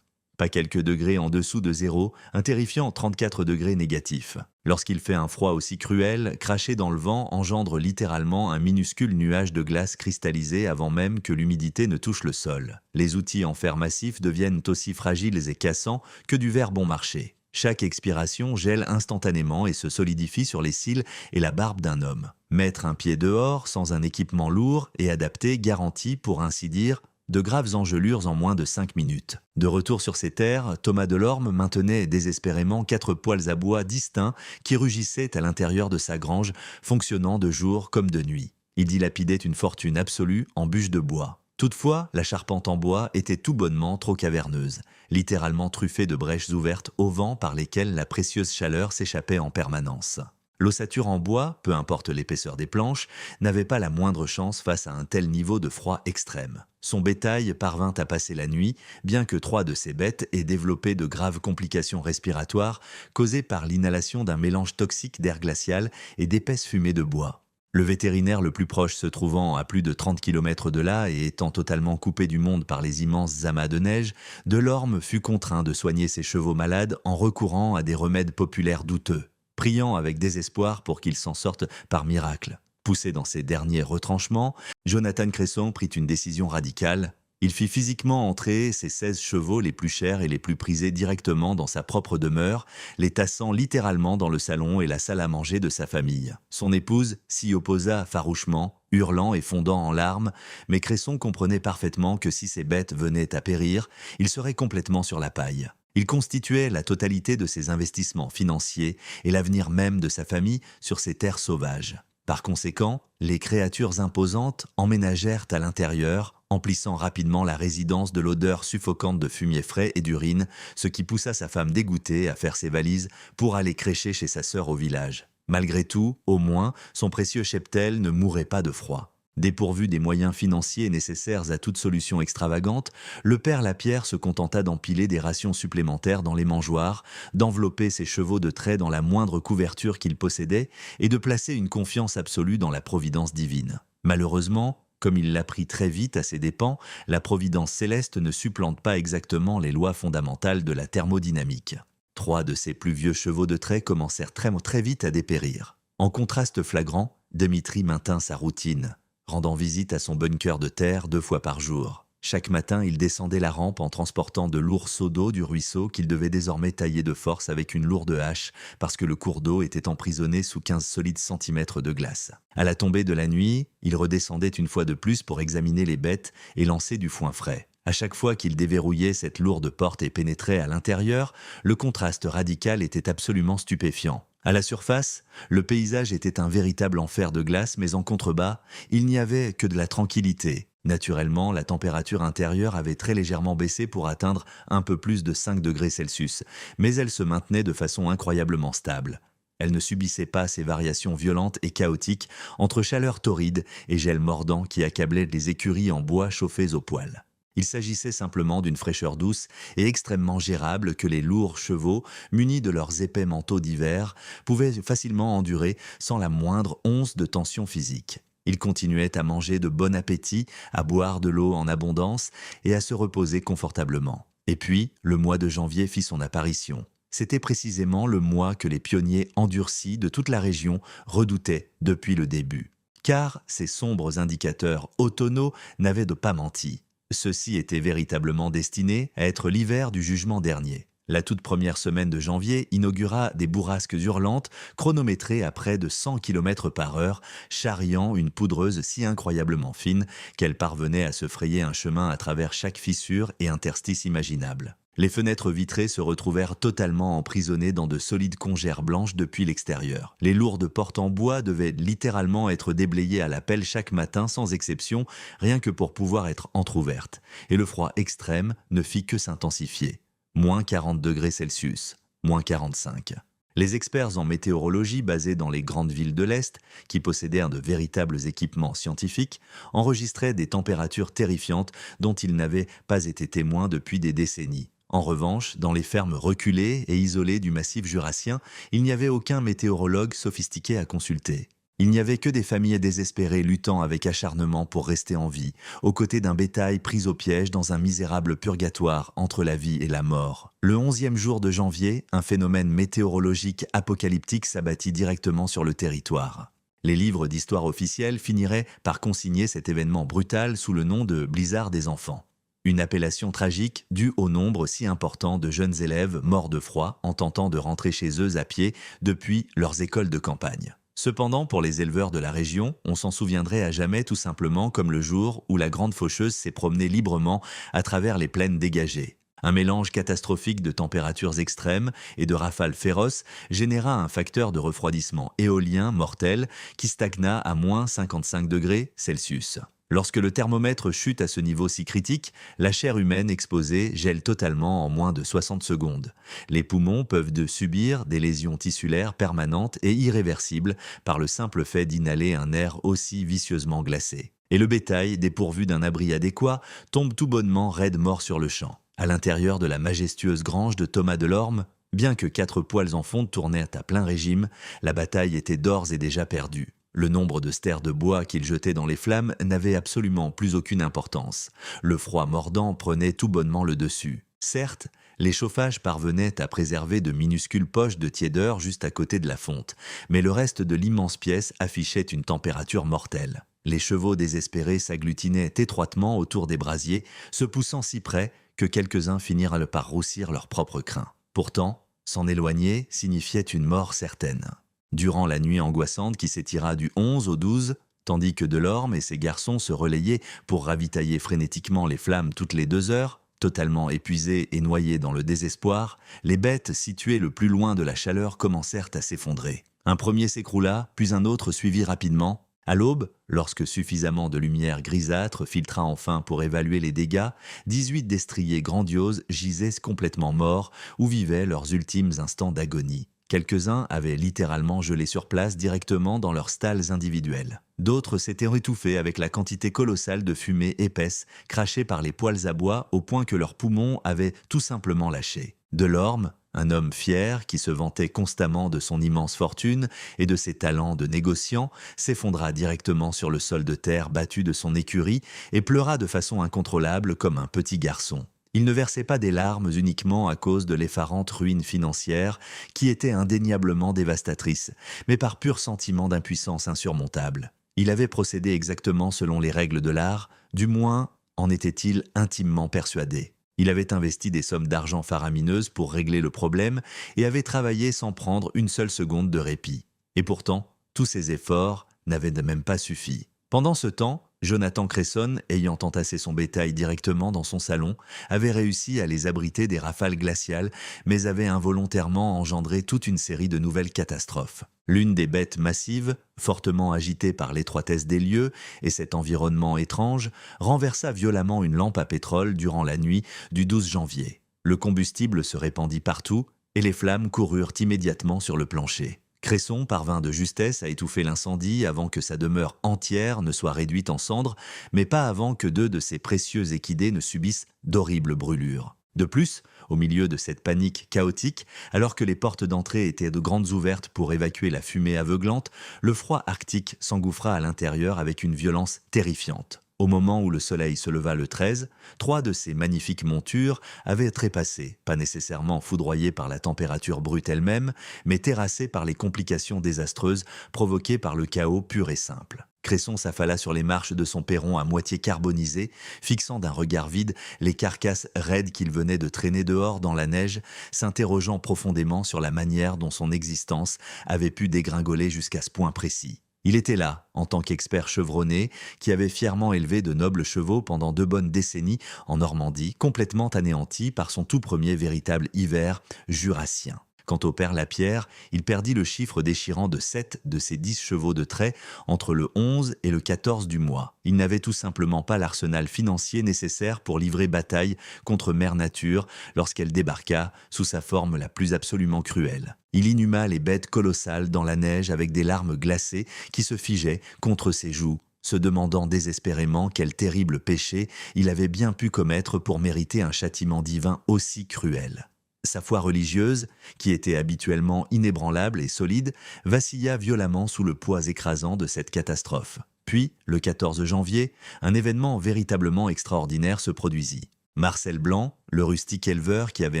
Pas quelques degrés en dessous de zéro, un terrifiant 34 degrés négatifs. Lorsqu'il fait un froid aussi cruel, cracher dans le vent engendre littéralement un minuscule nuage de glace cristallisé avant même que l'humidité ne touche le sol. Les outils en fer massif deviennent aussi fragiles et cassants que du verre bon marché. Chaque expiration gèle instantanément et se solidifie sur les cils et la barbe d'un homme. Mettre un pied dehors sans un équipement lourd et adapté garantit, pour ainsi dire, de graves engelures en moins de 5 minutes. De retour sur ses terres, Thomas Delorme maintenait désespérément 4 poêles à bois distincts qui rugissaient à l'intérieur de sa grange, fonctionnant de jour comme de nuit. Il dilapidait une fortune absolue en bûches de bois. Toutefois, la charpente en bois était tout bonnement trop caverneuse, littéralement truffée de brèches ouvertes au vent par lesquelles la précieuse chaleur s'échappait en permanence. L'ossature en bois, peu importe l'épaisseur des planches, n'avait pas la moindre chance face à un tel niveau de froid extrême. Son bétail parvint à passer la nuit, bien que 3 de ses bêtes aient développé de graves complications respiratoires causées par l'inhalation d'un mélange toxique d'air glacial et d'épaisses fumées de bois. Le vétérinaire le plus proche se trouvant à plus de 30 km de là et étant totalement coupé du monde par les immenses amas de neige, Delorme fut contraint de soigner ses chevaux malades en recourant à des remèdes populaires douteux, priant avec désespoir pour qu'ils s'en sortent par miracle. Poussé dans ses derniers retranchements, Jonathan Cresson prit une décision radicale. Il fit physiquement entrer ses 16 chevaux les plus chers et les plus prisés directement dans sa propre demeure, les tassant littéralement dans le salon et la salle à manger de sa famille. Son épouse s'y opposa farouchement, hurlant et fondant en larmes, mais Cresson comprenait parfaitement que si ses bêtes venaient à périr, il serait complètement sur la paille. Il constituait la totalité de ses investissements financiers et l'avenir même de sa famille sur ces terres sauvages. Par conséquent, les créatures imposantes emménagèrent à l'intérieur, emplissant rapidement la résidence de l'odeur suffocante de fumier frais et d'urine, ce qui poussa sa femme dégoûtée à faire ses valises pour aller crécher chez sa sœur au village. Malgré tout, au moins, son précieux cheptel ne mourait pas de froid. Dépourvu des moyens financiers nécessaires à toute solution extravagante, le père Lapierre se contenta d'empiler des rations supplémentaires dans les mangeoires, d'envelopper ses chevaux de trait dans la moindre couverture qu'il possédait et de placer une confiance absolue dans la providence divine. Malheureusement, comme il l'apprit très vite à ses dépens, la providence céleste ne supplante pas exactement les lois fondamentales de la thermodynamique. 3 de ses plus vieux chevaux de trait commencèrent très vite à dépérir. En contraste flagrant, Dimitri maintint sa routine, rendant visite à son bunker de terre 2 fois par jour. Chaque matin, il descendait la rampe en transportant de lourds seaux d'eau du ruisseau qu'il devait désormais tailler de force avec une lourde hache parce que le cours d'eau était emprisonné sous 15 solides centimètres de glace. À la tombée de la nuit, il redescendait une fois de plus pour examiner les bêtes et lancer du foin frais. À chaque fois qu'il déverrouillait cette lourde porte et pénétrait à l'intérieur, le contraste radical était absolument stupéfiant. À la surface, le paysage était un véritable enfer de glace, mais en contrebas, il n'y avait que de la tranquillité. Naturellement, la température intérieure avait très légèrement baissé pour atteindre un peu plus de 5 degrés Celsius, mais elle se maintenait de façon incroyablement stable. Elle ne subissait pas ces variations violentes et chaotiques entre chaleur torride et gel mordant qui accablaient les écuries en bois chauffées au poêle. Il s'agissait simplement d'une fraîcheur douce et extrêmement gérable que les lourds chevaux, munis de leurs épais manteaux d'hiver, pouvaient facilement endurer sans la moindre once de tension physique. Ils continuaient à manger de bon appétit, à boire de l'eau en abondance et à se reposer confortablement. Et puis, le mois de janvier fit son apparition. C'était précisément le mois que les pionniers endurcis de toute la région redoutaient depuis le début. Car ces sombres indicateurs automnaux n'avaient pas menti. Ceux-ci étaient véritablement destinés à être l'hiver du jugement dernier. La toute première semaine de janvier inaugura des bourrasques hurlantes chronométrées à près de 100 km par heure, charriant une poudreuse si incroyablement fine qu'elle parvenait à se frayer un chemin à travers chaque fissure et interstice imaginable. Les fenêtres vitrées se retrouvèrent totalement emprisonnées dans de solides congères blanches depuis l'extérieur. Les lourdes portes en bois devaient littéralement être déblayées à la pelle chaque matin sans exception, rien que pour pouvoir être entr'ouvertes. Et le froid extrême ne fit que s'intensifier. Moins 40 degrés Celsius, moins 45. Les experts en météorologie basés dans les grandes villes de l'Est, qui possédèrent de véritables équipements scientifiques, enregistraient des températures terrifiantes dont ils n'avaient pas été témoins depuis des décennies. En revanche, dans les fermes reculées et isolées du massif jurassien, il n'y avait aucun météorologue sophistiqué à consulter. Il n'y avait que des familles désespérées luttant avec acharnement pour rester en vie, aux côtés d'un bétail pris au piège dans un misérable purgatoire entre la vie et la mort. Le 11e jour de janvier, un phénomène météorologique apocalyptique s'abattit directement sur le territoire. Les livres d'histoire officiels finiraient par consigner cet événement brutal sous le nom de blizzard des enfants. Une appellation tragique due au nombre si important de jeunes élèves morts de froid en tentant de rentrer chez eux à pied depuis leurs écoles de campagne. Cependant, pour les éleveurs de la région, on s'en souviendrait à jamais tout simplement comme le jour où la grande faucheuse s'est promenée librement à travers les plaines dégagées. Un mélange catastrophique de températures extrêmes et de rafales féroces généra un facteur de refroidissement éolien mortel qui stagna à moins 55 degrés Celsius. Lorsque le thermomètre chute à ce niveau si critique, la chair humaine exposée gèle totalement en moins de 60 secondes. Les poumons peuvent subir des lésions tissulaires permanentes et irréversibles par le simple fait d'inhaler un air aussi vicieusement glacé. Et le bétail, dépourvu d'un abri adéquat, tombe tout bonnement raide mort sur le champ. À l'intérieur de la majestueuse grange de Thomas Delorme, bien que 4 poêles en fonte tournaient à plein régime, la bataille était d'ores et déjà perdue. Le nombre de stères de bois qu'il jetait dans les flammes n'avait absolument plus aucune importance. Le froid mordant prenait tout bonnement le dessus. Certes, les chauffages parvenaient à préserver de minuscules poches de tiédeur juste à côté de la fonte, mais le reste de l'immense pièce affichait une température mortelle. Les chevaux désespérés s'agglutinaient étroitement autour des brasiers, se poussant si près que quelques-uns finirent par roussir leurs propres crins. Pourtant, s'en éloigner signifiait une mort certaine. Durant la nuit angoissante qui s'étira du 11 au 12, tandis que Delorme et ses garçons se relayaient pour ravitailler frénétiquement les flammes toutes les 2 heures, totalement épuisés et noyés dans le désespoir, les bêtes situées le plus loin de la chaleur commencèrent à s'effondrer. Un premier s'écroula, puis un autre suivit rapidement. À l'aube, lorsque suffisamment de lumière grisâtre filtra enfin pour évaluer les dégâts, 18 destriers grandioses gisaient complètement morts ou vivaient leurs ultimes instants d'agonie. Quelques-uns avaient littéralement gelé sur place directement dans leurs stalles individuelles. D'autres s'étaient étouffés avec la quantité colossale de fumée épaisse crachée par les poêles à bois au point que leurs poumons avaient tout simplement lâché. Delorme, un homme fier qui se vantait constamment de son immense fortune et de ses talents de négociant, s'effondra directement sur le sol de terre battu de son écurie et pleura de façon incontrôlable comme un petit garçon. Il ne versait pas des larmes uniquement à cause de l'effarante ruine financière qui était indéniablement dévastatrice, mais par pur sentiment d'impuissance insurmontable. Il avait procédé exactement selon les règles de l'art, du moins en était-il intimement persuadé. Il avait investi des sommes d'argent faramineuses pour régler le problème et avait travaillé sans prendre une seule seconde de répit. Et pourtant, tous ses efforts n'avaient même pas suffi. Pendant ce temps, Jonathan Cresson, ayant entassé son bétail directement dans son salon, avait réussi à les abriter des rafales glaciales, mais avait involontairement engendré toute une série de nouvelles catastrophes. L'une des bêtes massives, fortement agitée par l'étroitesse des lieux et cet environnement étrange, renversa violemment une lampe à pétrole durant la nuit du 12 janvier. Le combustible se répandit partout et les flammes coururent immédiatement sur le plancher. Cresson parvint de justesse à étouffer l'incendie avant que sa demeure entière ne soit réduite en cendres, mais pas avant que 2 de ses précieux équidés ne subissent d'horribles brûlures. De plus, au milieu de cette panique chaotique, alors que les portes d'entrée étaient de grandes ouvertes pour évacuer la fumée aveuglante, le froid arctique s'engouffra à l'intérieur avec une violence terrifiante. Au moment où le soleil se leva le 13, 3 de ces magnifiques montures avaient trépassé, pas nécessairement foudroyées par la température brute elle-même, mais terrassées par les complications désastreuses provoquées par le chaos pur et simple. Cresson s'affala sur les marches de son perron à moitié carbonisé, fixant d'un regard vide les carcasses raides qu'il venait de traîner dehors dans la neige, s'interrogeant profondément sur la manière dont son existence avait pu dégringoler jusqu'à ce point précis. Il était là, en tant qu'expert chevronné, qui avait fièrement élevé de nobles chevaux pendant 2 bonnes décennies en Normandie, complètement anéanti par son tout premier véritable hiver jurassien. Quant au père Lapierre, il perdit le chiffre déchirant de 7 de ses 10 chevaux de trait entre le 11 et le 14 du mois. Il n'avait tout simplement pas l'arsenal financier nécessaire pour livrer bataille contre Mère Nature lorsqu'elle débarqua sous sa forme la plus absolument cruelle. Il inhuma les bêtes colossales dans la neige avec des larmes glacées qui se figeaient contre ses joues, se demandant désespérément quel terrible péché il avait bien pu commettre pour mériter un châtiment divin aussi cruel. Sa foi religieuse, qui était habituellement inébranlable et solide, vacilla violemment sous le poids écrasant de cette catastrophe. Puis, le 14 janvier, un événement véritablement extraordinaire se produisit. Marcel Blanc, le rustique éleveur qui avait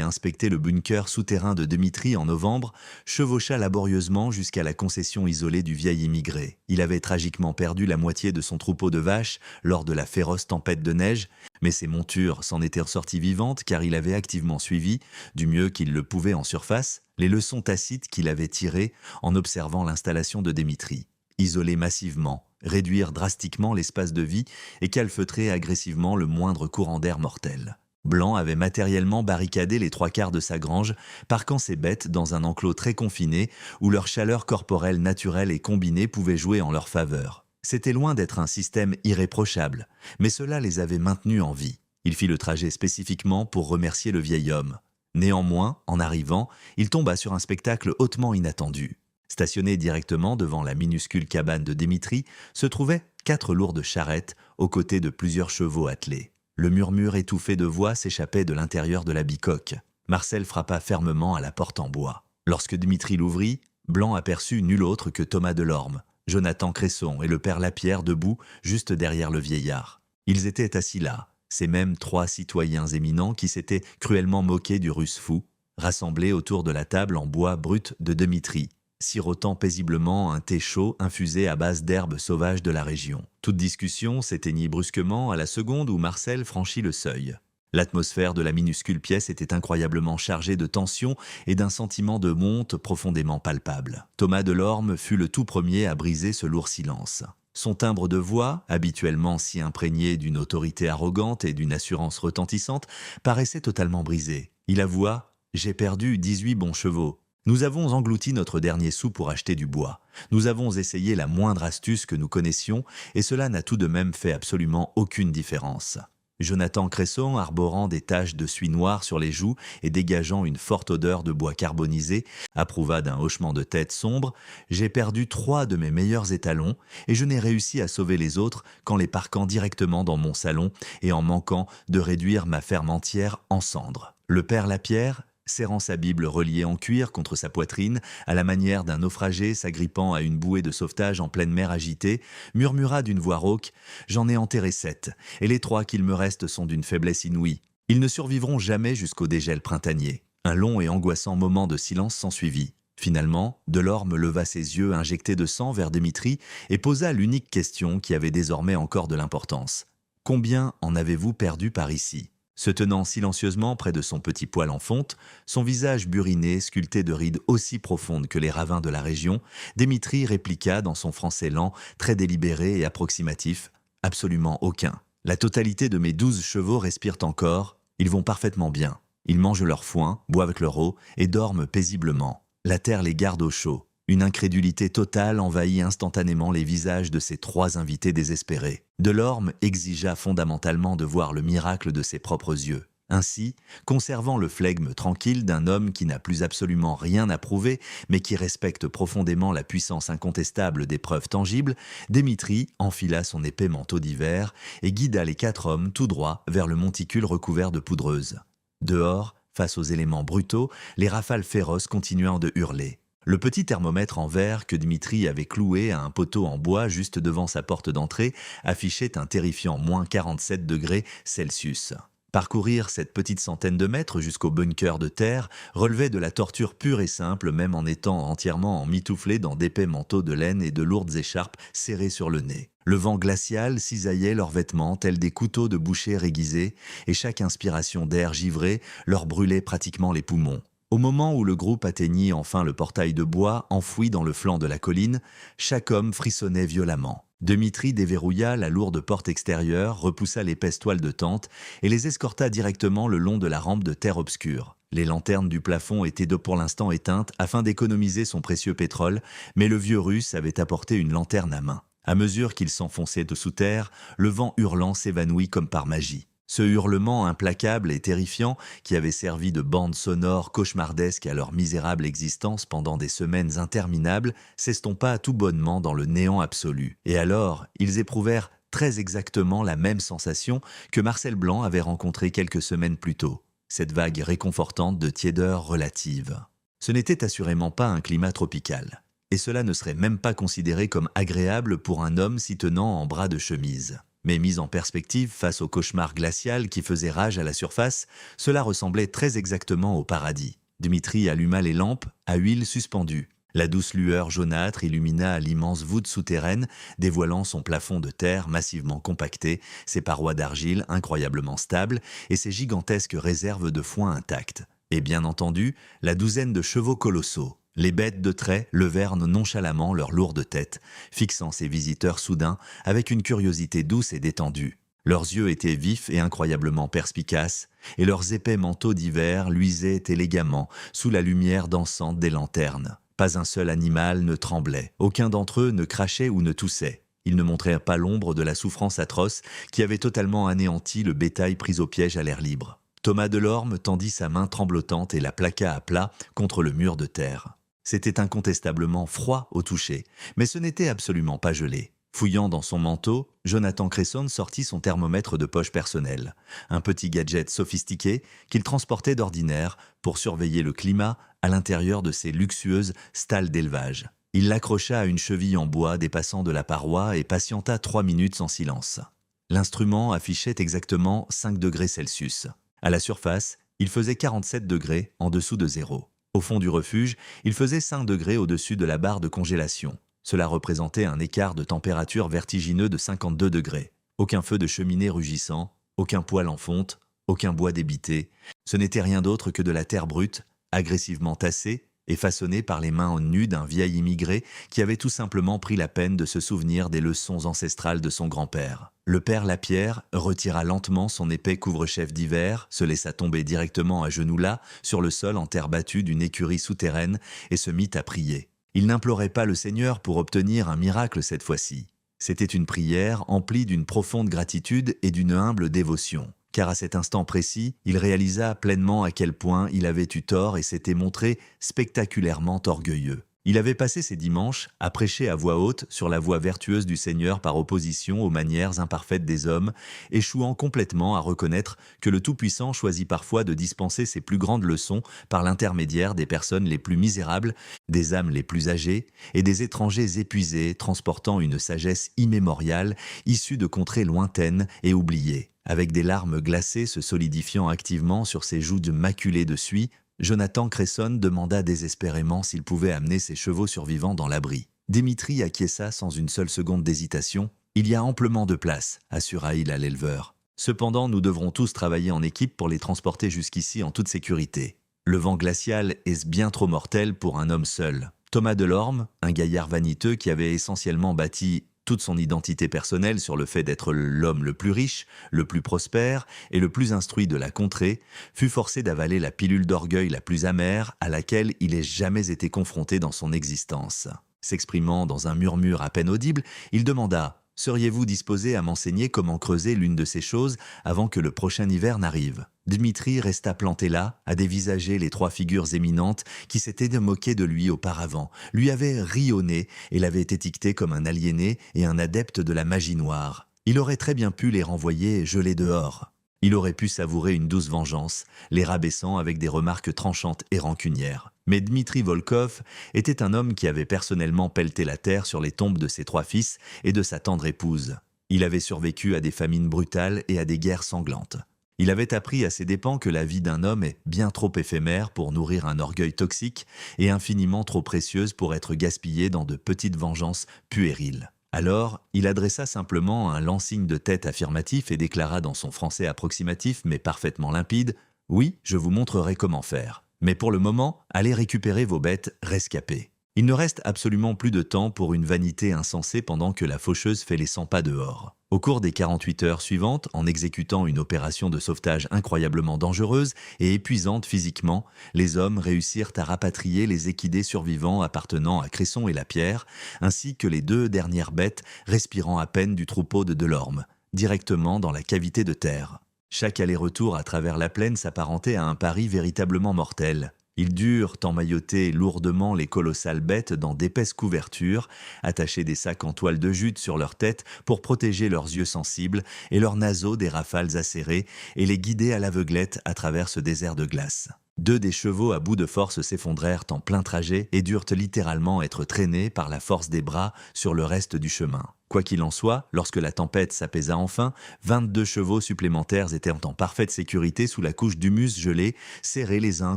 inspecté le bunker souterrain de Dmitri en novembre, chevaucha laborieusement jusqu'à la concession isolée du vieil immigré. Il avait tragiquement perdu la moitié de son troupeau de vaches lors de la féroce tempête de neige, mais ses montures s'en étaient ressorties vivantes car il avait activement suivi, du mieux qu'il le pouvait en surface, les leçons tacites qu'il avait tirées en observant l'installation de Dmitri. Isoler massivement, réduire drastiquement l'espace de vie et calfeutrer agressivement le moindre courant d'air mortel. Blanc avait matériellement barricadé les 3/4 de sa grange, parquant ses bêtes dans un enclos très confiné où leur chaleur corporelle naturelle et combinée pouvait jouer en leur faveur. C'était loin d'être un système irréprochable, mais cela les avait maintenus en vie. Il fit le trajet spécifiquement pour remercier le vieil homme. Néanmoins, en arrivant, il tomba sur un spectacle hautement inattendu. Stationnés directement devant la minuscule cabane de Dmitri, se trouvaient 4 lourdes charrettes aux côtés de plusieurs chevaux attelés. Le murmure étouffé de voix s'échappait de l'intérieur de la bicoque. Marcel frappa fermement à la porte en bois. Lorsque Dmitri l'ouvrit, Blanc aperçut nul autre que Thomas Delorme, Jonathan Cresson et le père Lapierre debout juste derrière le vieillard. Ils étaient assis là, ces mêmes 3 citoyens éminents qui s'étaient cruellement moqués du russe fou, rassemblés autour de la table en bois brut de Dmitri, sirotant paisiblement un thé chaud infusé à base d'herbes sauvages de la région. Toute discussion s'éteignit brusquement à la seconde où Marcel franchit le seuil. L'atmosphère de la minuscule pièce était incroyablement chargée de tension et d'un sentiment de honte profondément palpable. Thomas Delorme fut le tout premier à briser ce lourd silence. Son timbre de voix, habituellement si imprégné d'une autorité arrogante et d'une assurance retentissante, paraissait totalement brisé. Il avoua « J'ai perdu 18 bons chevaux ». Nous avons englouti notre dernier sou pour acheter du bois. Nous avons essayé la moindre astuce que nous connaissions et cela n'a tout de même fait absolument aucune différence. Jonathan Cresson, arborant des taches de suie noire sur les joues et dégageant une forte odeur de bois carbonisé, approuva d'un hochement de tête sombre « J'ai perdu 3 de mes meilleurs étalons et je n'ai réussi à sauver les autres qu'en les parquant directement dans mon salon et en manquant de réduire ma ferme entière en cendres. » Le père Lapierre, serrant sa Bible reliée en cuir contre sa poitrine, à la manière d'un naufragé s'agrippant à une bouée de sauvetage en pleine mer agitée, murmura d'une voix rauque « J'en ai enterré 7, et les 3 qu'il me reste sont d'une faiblesse inouïe. Ils ne survivront jamais jusqu'au dégel printanier. » Un long et angoissant moment de silence s'ensuivit. Finalement, Delorme leva ses yeux injectés de sang vers Dmitri et posa l'unique question qui avait désormais encore de l'importance. « Combien en avez-vous perdu par ici ?» Se tenant silencieusement près de son petit poêle en fonte, son visage buriné sculpté de rides aussi profondes que les ravins de la région, Dmitri répliqua dans son français lent, très délibéré et approximatif « Absolument aucun. La totalité de mes 12 chevaux respirent encore, ils vont parfaitement bien. Ils mangent leur foin, boivent leur eau et dorment paisiblement. La terre les garde au chaud. » Une incrédulité totale envahit instantanément les visages de ces 3 invités désespérés. Delorme exigea fondamentalement de voir le miracle de ses propres yeux. Ainsi, conservant le flegme tranquille d'un homme qui n'a plus absolument rien à prouver, mais qui respecte profondément la puissance incontestable des preuves tangibles, Dmitri enfila son épais manteau d'hiver et guida les 4 hommes tout droit vers le monticule recouvert de poudreuse. Dehors, face aux éléments brutaux, les rafales féroces continuant de hurler. Le petit thermomètre en verre que Dmitri avait cloué à un poteau en bois juste devant sa porte d'entrée affichait un terrifiant moins 47 degrés Celsius. Parcourir cette petite centaine de mètres jusqu'au bunker de terre relevait de la torture pure et simple même en étant entièrement emmitouflé dans d'épais manteaux de laine et de lourdes écharpes serrées sur le nez. Le vent glacial cisaillait leurs vêtements tels des couteaux de boucher aiguisés et chaque inspiration d'air givré leur brûlait pratiquement les poumons. Au moment où le groupe atteignit enfin le portail de bois enfoui dans le flanc de la colline, chaque homme frissonnait violemment. Dmitri déverrouilla la lourde porte extérieure, repoussa l'épaisse toile de tente et les escorta directement le long de la rampe de terre obscure. Les lanternes du plafond étaient pour l'instant éteintes afin d'économiser son précieux pétrole, mais le vieux russe avait apporté une lanterne à main. À mesure qu'il s'enfonçait sous terre, le vent hurlant s'évanouit comme par magie. Ce hurlement implacable et terrifiant, qui avait servi de bande sonore cauchemardesque à leur misérable existence pendant des semaines interminables, s'estompa tout bonnement dans le néant absolu. Et alors, ils éprouvèrent très exactement la même sensation que Marcel Blanc avait rencontrée quelques semaines plus tôt. cette vague réconfortante de tiédeur relative. Ce n'était assurément pas un climat tropical, et cela ne serait même pas considéré comme agréable pour un homme s'y tenant en bras de chemise. Mais mis en perspective face au cauchemar glacial qui faisait rage à la surface, cela ressemblait très exactement au paradis. Dmitri alluma les lampes à huile suspendue. La douce lueur jaunâtre illumina l'immense voûte souterraine, dévoilant son plafond de terre massivement compacté, ses parois d'argile incroyablement stables et ses gigantesques réserves de foin intactes. Et bien entendu, la douzaine de chevaux colossaux. Les bêtes de trait levèrent nonchalamment leurs lourdes têtes, fixant ces visiteurs soudains avec une curiosité douce et détendue. Leurs yeux étaient vifs et incroyablement perspicaces, et leurs épais manteaux d'hiver luisaient élégamment sous la lumière dansante des lanternes. Pas un seul animal ne tremblait, aucun d'entre eux ne crachait ou ne toussait. Ils ne montrèrent pas l'ombre de la souffrance atroce qui avait totalement anéanti le bétail pris au piège à l'air libre. Thomas Delorme tendit sa main tremblotante et la plaqua à plat contre le mur de terre. C'était incontestablement froid au toucher, mais ce n'était absolument pas gelé. Fouillant dans son manteau, Jonathan Cresson sortit son thermomètre de poche personnel, un petit gadget sophistiqué qu'il transportait d'ordinaire pour surveiller le climat à l'intérieur de ses luxueuses stalles d'élevage. Il l'accrocha à une cheville en bois dépassant de la paroi et patienta 3 minutes en silence. L'instrument affichait exactement 5 degrés Celsius. À la surface, il faisait 47 degrés en dessous de zéro. Au fond du refuge, il faisait 5 degrés au-dessus de la barre de congélation. Cela représentait un écart de température vertigineux de 52 degrés. Aucun feu de cheminée rugissant, aucun poêle en fonte, aucun bois débité. Ce n'était rien d'autre que de la terre brute, agressivement tassée et façonnée par les mains nues d'un vieil immigré qui avait tout simplement pris la peine de se souvenir des leçons ancestrales de son grand-père. Le père Lapierre retira lentement son épais couvre-chef d'hiver, se laissa tomber directement à genoux là, sur le sol en terre battue d'une écurie souterraine, et se mit à prier. Il n'implorait pas le Seigneur pour obtenir un miracle cette fois-ci. C'était une prière emplie d'une profonde gratitude et d'une humble dévotion. Car à cet instant précis, il réalisa pleinement à quel point il avait eu tort et s'était montré spectaculairement orgueilleux. Il avait passé ses dimanches à prêcher à voix haute sur la voie vertueuse du Seigneur par opposition aux manières imparfaites des hommes, échouant complètement à reconnaître que le Tout-Puissant choisit parfois de dispenser ses plus grandes leçons par l'intermédiaire des personnes les plus misérables, des âmes les plus âgées et des étrangers épuisés transportant une sagesse immémoriale issue de contrées lointaines et oubliées. Avec des larmes glacées se solidifiant activement sur ses joues maculées de suie, Jonathan Cresson demanda désespérément s'il pouvait amener ses chevaux survivants dans l'abri. Dmitri acquiesça sans une seule seconde d'hésitation. « Il y a amplement de place », assura-t-il à l'éleveur. « Cependant, nous devrons tous travailler en équipe pour les transporter jusqu'ici en toute sécurité. Le vent glacial est bien trop mortel pour un homme seul. » Thomas Delorme, un gaillard vaniteux qui avait essentiellement bâti toute son identité personnelle sur le fait d'être l'homme le plus riche, le plus prospère et le plus instruit de la contrée, fut forcé d'avaler la pilule d'orgueil la plus amère à laquelle il ait jamais été confronté dans son existence. S'exprimant dans un murmure à peine audible, il demanda « Seriez-vous disposé à m'enseigner comment creuser l'une de ces choses avant que le prochain hiver n'arrive ?» Dmitri resta planté là, à dévisager les 3 figures éminentes qui s'étaient moquées de lui auparavant, lui avaient ri au nez et l'avaient étiqueté comme un aliéné et un adepte de la magie noire. Il aurait très bien pu les renvoyer gelés dehors. Il aurait pu savourer une douce vengeance, les rabaissant avec des remarques tranchantes et rancunières. Mais Dmitri Volkov était un homme qui avait personnellement pelleté la terre sur les tombes de ses 3 fils et de sa tendre épouse. Il avait survécu à des famines brutales et à des guerres sanglantes. Il avait appris à ses dépens que la vie d'un homme est bien trop éphémère pour nourrir un orgueil toxique et infiniment trop précieuse pour être gaspillée dans de petites vengeances puériles. Alors, il adressa simplement un lance-signe de tête affirmatif et déclara dans son français approximatif mais parfaitement limpide « Oui, je vous montrerai comment faire. Mais pour le moment, allez récupérer vos bêtes rescapées. » Il ne reste absolument plus de temps pour une vanité insensée pendant que la faucheuse fait les 100 pas dehors. Au cours des 48 heures suivantes, en exécutant une opération de sauvetage incroyablement dangereuse et épuisante physiquement, les hommes réussirent à rapatrier les équidés survivants appartenant à Cresson et Lapierre, ainsi que les 2 dernières bêtes respirant à peine du troupeau de Delorme, directement dans la cavité de terre. Chaque aller-retour à travers la plaine s'apparentait à un pari véritablement mortel. Ils durent emmailloter lourdement les colossales bêtes dans d'épaisses couvertures, attacher des sacs en toile de jute sur leur tête pour protéger leurs yeux sensibles et leurs naseaux des rafales acérées et les guider à l'aveuglette à travers ce désert de glace. Deux des chevaux à bout de force s'effondrèrent en plein trajet et durent littéralement être traînés par la force des bras sur le reste du chemin. Quoi qu'il en soit, lorsque la tempête s'apaisa enfin, 22 chevaux supplémentaires étaient en parfaite sécurité sous la couche d'humus gelé, serrés les uns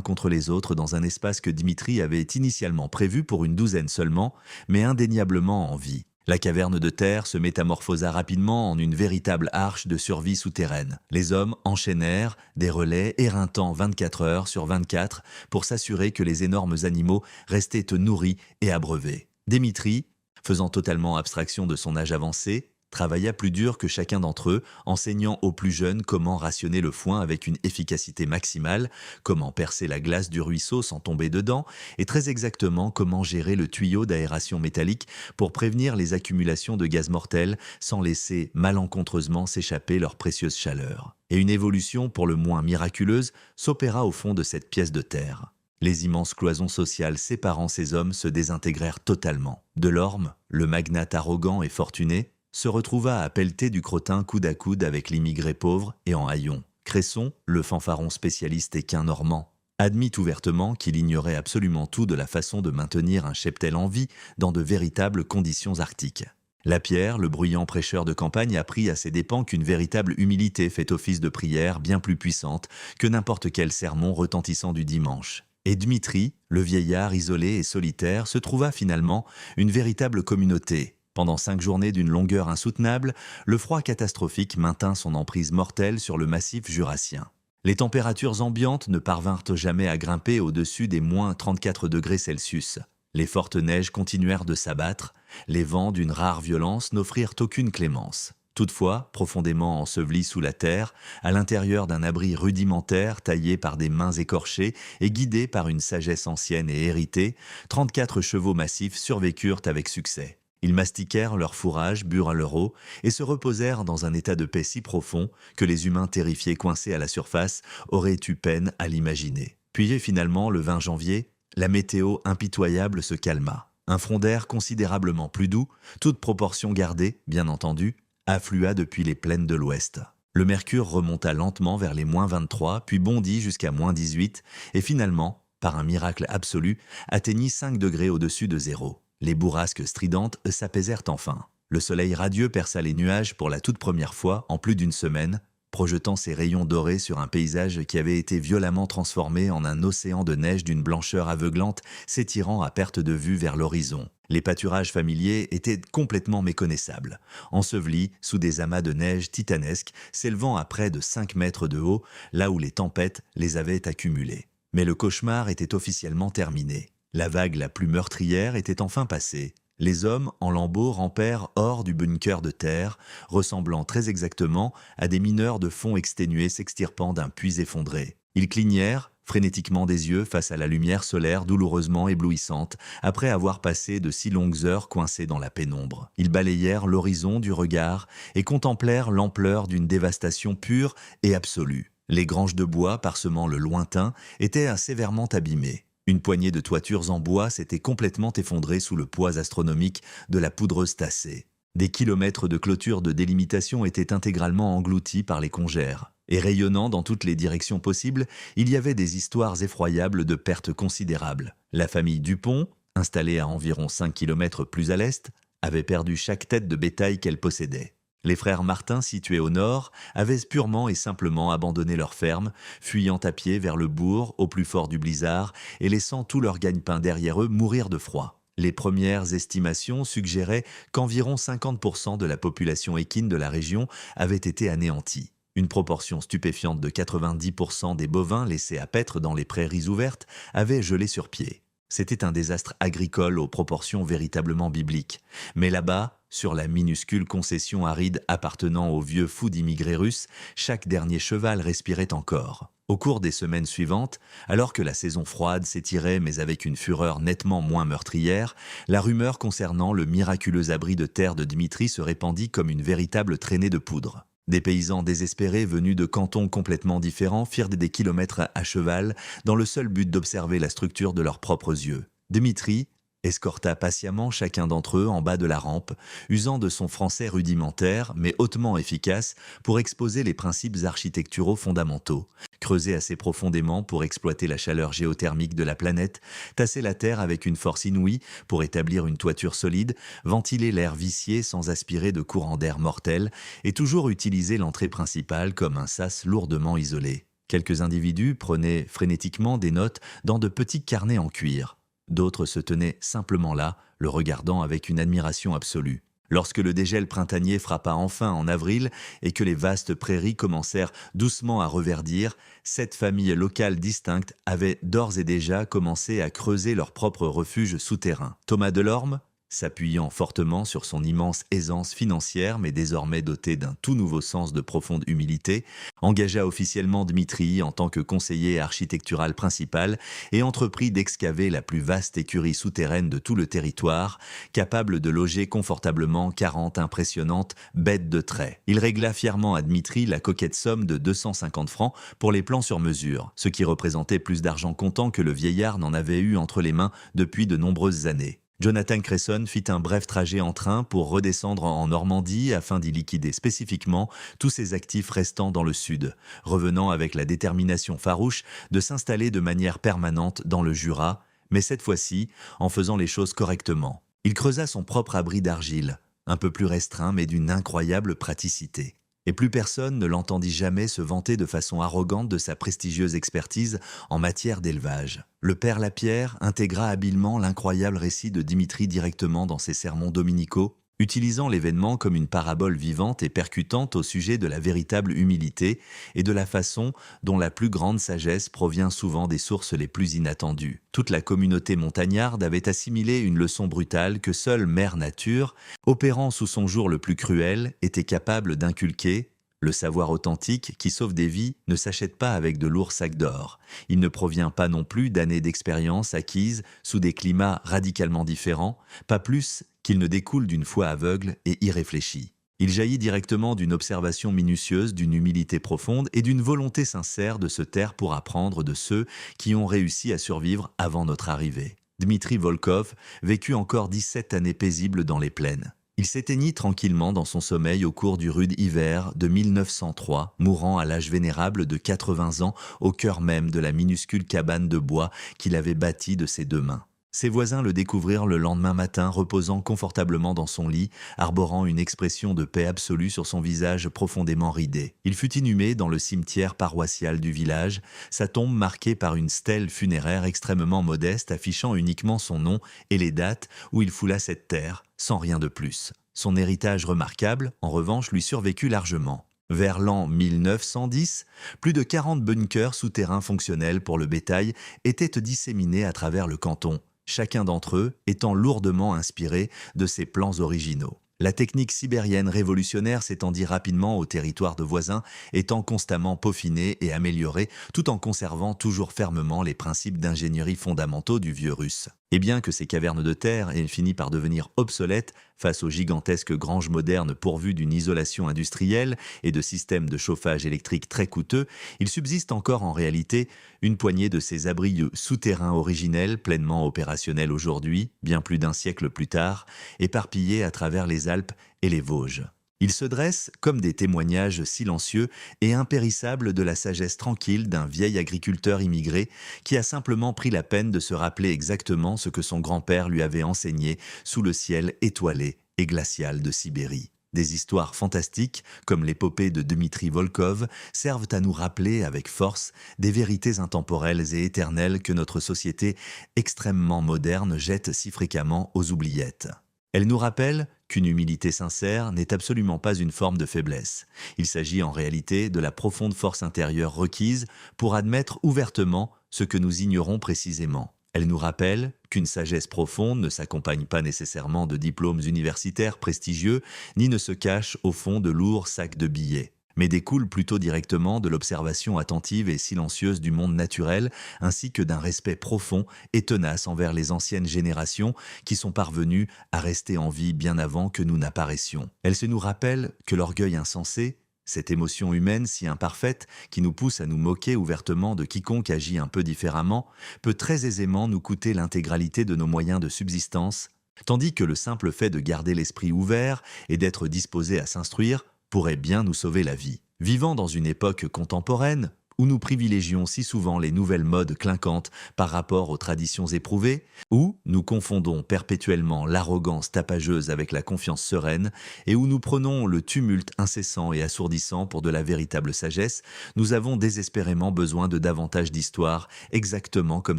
contre les autres dans un espace que Dimitri avait initialement prévu pour une douzaine seulement, mais indéniablement en vie. La caverne de terre se métamorphosa rapidement en une véritable arche de survie souterraine. Les hommes enchaînèrent des relais éreintant 24 heures sur 24 pour s'assurer que les énormes animaux restaient nourris et abreuvés. Dimitri, faisant totalement abstraction de son âge avancé, travailla plus dur que chacun d'entre eux, enseignant aux plus jeunes comment rationner le foin avec une efficacité maximale, comment percer la glace du ruisseau sans tomber dedans, et très exactement comment gérer le tuyau d'aération métallique pour prévenir les accumulations de gaz mortels sans laisser malencontreusement s'échapper leur précieuse chaleur. Et une évolution pour le moins miraculeuse s'opéra au fond de cette pièce de terre. Les immenses cloisons sociales séparant ces hommes se désintégrèrent totalement. Delorme, le magnate arrogant et fortuné, se retrouva à pelleter du crottin coude à coude avec l'immigré pauvre et en haillons. Cresson, le fanfaron spécialiste équin normand, admit ouvertement qu'il ignorait absolument tout de la façon de maintenir un cheptel en vie dans de véritables conditions arctiques. Lapierre, le bruyant prêcheur de campagne, apprit à ses dépens qu'une véritable humilité fait office de prière bien plus puissante que n'importe quel sermon retentissant du dimanche. Et Dmitri, le vieillard isolé et solitaire, se trouva finalement une véritable communauté. Pendant 5 journées d'une longueur insoutenable, le froid catastrophique maintint son emprise mortelle sur le massif jurassien. Les températures ambiantes ne parvinrent jamais à grimper au-dessus des moins 34 degrés Celsius. Les fortes neiges continuèrent de s'abattre, les vents d'une rare violence n'offrirent aucune clémence. Toutefois, profondément ensevelis sous la terre, à l'intérieur d'un abri rudimentaire taillé par des mains écorchées et guidé par une sagesse ancienne et héritée, 34 chevaux massifs survécurent avec succès. Ils mastiquèrent leur fourrage, burent leur eau et se reposèrent dans un état de paix si profond que les humains terrifiés coincés à la surface auraient eu peine à l'imaginer. Puis finalement, le 20 janvier, la météo impitoyable se calma. Un front d'air considérablement plus doux, toute proportion gardée, bien entendu, afflua depuis les plaines de l'ouest. Le mercure remonta lentement vers les moins 23, puis bondit jusqu'à moins 18 et finalement, par un miracle absolu, atteignit 5 degrés au-dessus de zéro. Les bourrasques stridentes s'apaisèrent enfin. Le soleil radieux perça les nuages pour la toute première fois en plus d'une semaine, projetant ses rayons dorés sur un paysage qui avait été violemment transformé en un océan de neige d'une blancheur aveuglante s'étirant à perte de vue vers l'horizon. Les pâturages familiers étaient complètement méconnaissables, ensevelis sous des amas de neige titanesques s'élevant à près de 5 mètres de haut, là où les tempêtes les avaient accumulés. Mais le cauchemar était officiellement terminé. La vague la plus meurtrière était enfin passée. Les hommes en lambeaux rampèrent hors du bunker de terre, ressemblant très exactement à des mineurs de fond exténués s'extirpant d'un puits effondré. Ils clignèrent frénétiquement des yeux face à la lumière solaire douloureusement éblouissante, après avoir passé de si longues heures coincés dans la pénombre. Ils balayèrent l'horizon du regard et contemplèrent l'ampleur d'une dévastation pure et absolue. Les granges de bois parsemant le lointain étaient sévèrement abîmées. Une poignée de toitures en bois s'était complètement effondrée sous le poids astronomique de la poudreuse tassée. Des kilomètres de clôtures de délimitation étaient intégralement engloutis par les congères. Et rayonnant dans toutes les directions possibles, il y avait des histoires effroyables de pertes considérables. La famille Dupont, installée à environ 5 kilomètres plus à l'est, avait perdu chaque tête de bétail qu'elle possédait. Les frères Martin, situés au nord, avaient purement et simplement abandonné leur ferme, fuyant à pied vers le bourg au plus fort du blizzard et laissant tout leur gagne-pain derrière eux mourir de froid. Les premières estimations suggéraient qu'environ 50% de la population équine de la région avait été anéantie. Une proportion stupéfiante de 90% des bovins laissés à paître dans les prairies ouvertes avaient gelé sur pied. C'était un désastre agricole aux proportions véritablement bibliques. Mais là-bas, sur la minuscule concession aride appartenant aux vieux fous d'immigrés russes, chaque dernier cheval respirait encore. Au cours des semaines suivantes, alors que la saison froide s'étirait mais avec une fureur nettement moins meurtrière, la rumeur concernant le miraculeux abri de terre de Dmitri se répandit comme une véritable traînée de poudre. Des paysans désespérés venus de cantons complètement différents firent des kilomètres à cheval dans le seul but d'observer la structure de leurs propres yeux. Dmitri escorta patiemment chacun d'entre eux en bas de la rampe, usant de son français rudimentaire mais hautement efficace pour exposer les principes architecturaux fondamentaux, creuser assez profondément pour exploiter la chaleur géothermique de la planète, tasser la terre avec une force inouïe pour établir une toiture solide, ventiler l'air vicié sans aspirer de courants d'air mortels, et toujours utiliser l'entrée principale comme un sas lourdement isolé. Quelques individus prenaient frénétiquement des notes dans de petits carnets en cuir. D'autres se tenaient simplement là, le regardant avec une admiration absolue. Lorsque le dégel printanier frappa enfin en avril et que les vastes prairies commencèrent doucement à reverdir, 7 familles locales distinctes avaient d'ores et déjà commencé à creuser leur propre refuge souterrain. Thomas Delorme, s'appuyant fortement sur son immense aisance financière mais désormais doté d'un tout nouveau sens de profonde humilité, engagea officiellement Dmitri en tant que conseiller architectural principal et entreprit d'excaver la plus vaste écurie souterraine de tout le territoire, capable de loger confortablement 40 impressionnantes bêtes de trait. Il régla fièrement à Dmitri la coquette somme de 250 francs pour les plans sur mesure, ce qui représentait plus d'argent comptant que le vieillard n'en avait eu entre les mains depuis de nombreuses années. Jonathan Cresson fit un bref trajet en train pour redescendre en Normandie afin d'y liquider spécifiquement tous ses actifs restants dans le sud, revenant avec la détermination farouche de s'installer de manière permanente dans le Jura, mais cette fois-ci en faisant les choses correctement. Il creusa son propre abri d'argile, un peu plus restreint mais d'une incroyable praticité. Et plus personne ne l'entendit jamais se vanter de façon arrogante de sa prestigieuse expertise en matière d'élevage. Le père Lapierre intégra habilement l'incroyable récit de Dimitri directement dans ses sermons dominicaux, utilisant l'événement comme une parabole vivante et percutante au sujet de la véritable humilité et de la façon dont la plus grande sagesse provient souvent des sources les plus inattendues. Toute la communauté montagnarde avait assimilé une leçon brutale que seule Mère Nature, opérant sous son jour le plus cruel, était capable d'inculquer. Le savoir authentique qui sauve des vies ne s'achète pas avec de lourds sacs d'or. Il ne provient pas non plus d'années d'expérience acquises sous des climats radicalement différents, pas plus qu'il ne découle d'une foi aveugle et irréfléchie. Il jaillit directement d'une observation minutieuse, d'une humilité profonde et d'une volonté sincère de se taire pour apprendre de ceux qui ont réussi à survivre avant notre arrivée. Dmitri Volkov vécut encore 17 années paisibles dans les plaines. Il s'éteignit tranquillement dans son sommeil au cours du rude hiver de 1903, mourant à l'âge vénérable de 80 ans au cœur même de la minuscule cabane de bois qu'il avait bâtie de ses 2 mains. Ses voisins le découvrirent le lendemain matin reposant confortablement dans son lit, arborant une expression de paix absolue sur son visage profondément ridé. Il fut inhumé dans le cimetière paroissial du village, sa tombe marquée par une stèle funéraire extrêmement modeste affichant uniquement son nom et les dates où il foula cette terre, sans rien de plus. Son héritage remarquable, en revanche, lui survécut largement. Vers l'an 1910, plus de 40 bunkers souterrains fonctionnels pour le bétail étaient disséminés à travers le canton, chacun d'entre eux étant lourdement inspiré de ses plans originaux. La technique sibérienne révolutionnaire s'étendit rapidement aux territoires de voisins, étant constamment peaufinée et améliorée, tout en conservant toujours fermement les principes d'ingénierie fondamentaux du vieux russe. Et bien que ces cavernes de terre aient fini par devenir obsolètes face aux gigantesques granges modernes pourvues d'une isolation industrielle et de systèmes de chauffage électrique très coûteux, il subsiste encore en réalité une poignée de ces abris souterrains originels pleinement opérationnels aujourd'hui, bien plus d'un siècle plus tard, éparpillés à travers les Alpes et les Vosges. Ils se dressent comme des témoignages silencieux et impérissables de la sagesse tranquille d'un vieil agriculteur immigré qui a simplement pris la peine de se rappeler exactement ce que son grand-père lui avait enseigné sous le ciel étoilé et glacial de Sibérie. Des histoires fantastiques, comme l'épopée de Dmitri Volkov, servent à nous rappeler avec force des vérités intemporelles et éternelles que notre société extrêmement moderne jette si fréquemment aux oubliettes. Elles nous rappellent qu'une humilité sincère n'est absolument pas une forme de faiblesse. Il s'agit en réalité de la profonde force intérieure requise pour admettre ouvertement ce que nous ignorons précisément. Elle nous rappelle qu'une sagesse profonde ne s'accompagne pas nécessairement de diplômes universitaires prestigieux, ni ne se cache au fond de lourds sacs de billets, mais découle plutôt directement de l'observation attentive et silencieuse du monde naturel, ainsi que d'un respect profond et tenace envers les anciennes générations qui sont parvenues à rester en vie bien avant que nous n'apparaissions. Elle se nous rappelle que l'orgueil insensé, Cette émotion humaine si imparfaite, qui nous pousse à nous moquer ouvertement de quiconque agit un peu différemment, peut très aisément nous coûter l'intégralité de nos moyens de subsistance, tandis que le simple fait de garder l'esprit ouvert et d'être disposé à s'instruire pourrait bien nous sauver la vie. Vivant dans une époque contemporaine, où nous privilégions si souvent les nouvelles modes clinquantes par rapport aux traditions éprouvées, où nous confondons perpétuellement l'arrogance tapageuse avec la confiance sereine, et où nous prenons le tumulte incessant et assourdissant pour de la véritable sagesse, nous avons désespérément besoin de davantage d'histoires, exactement comme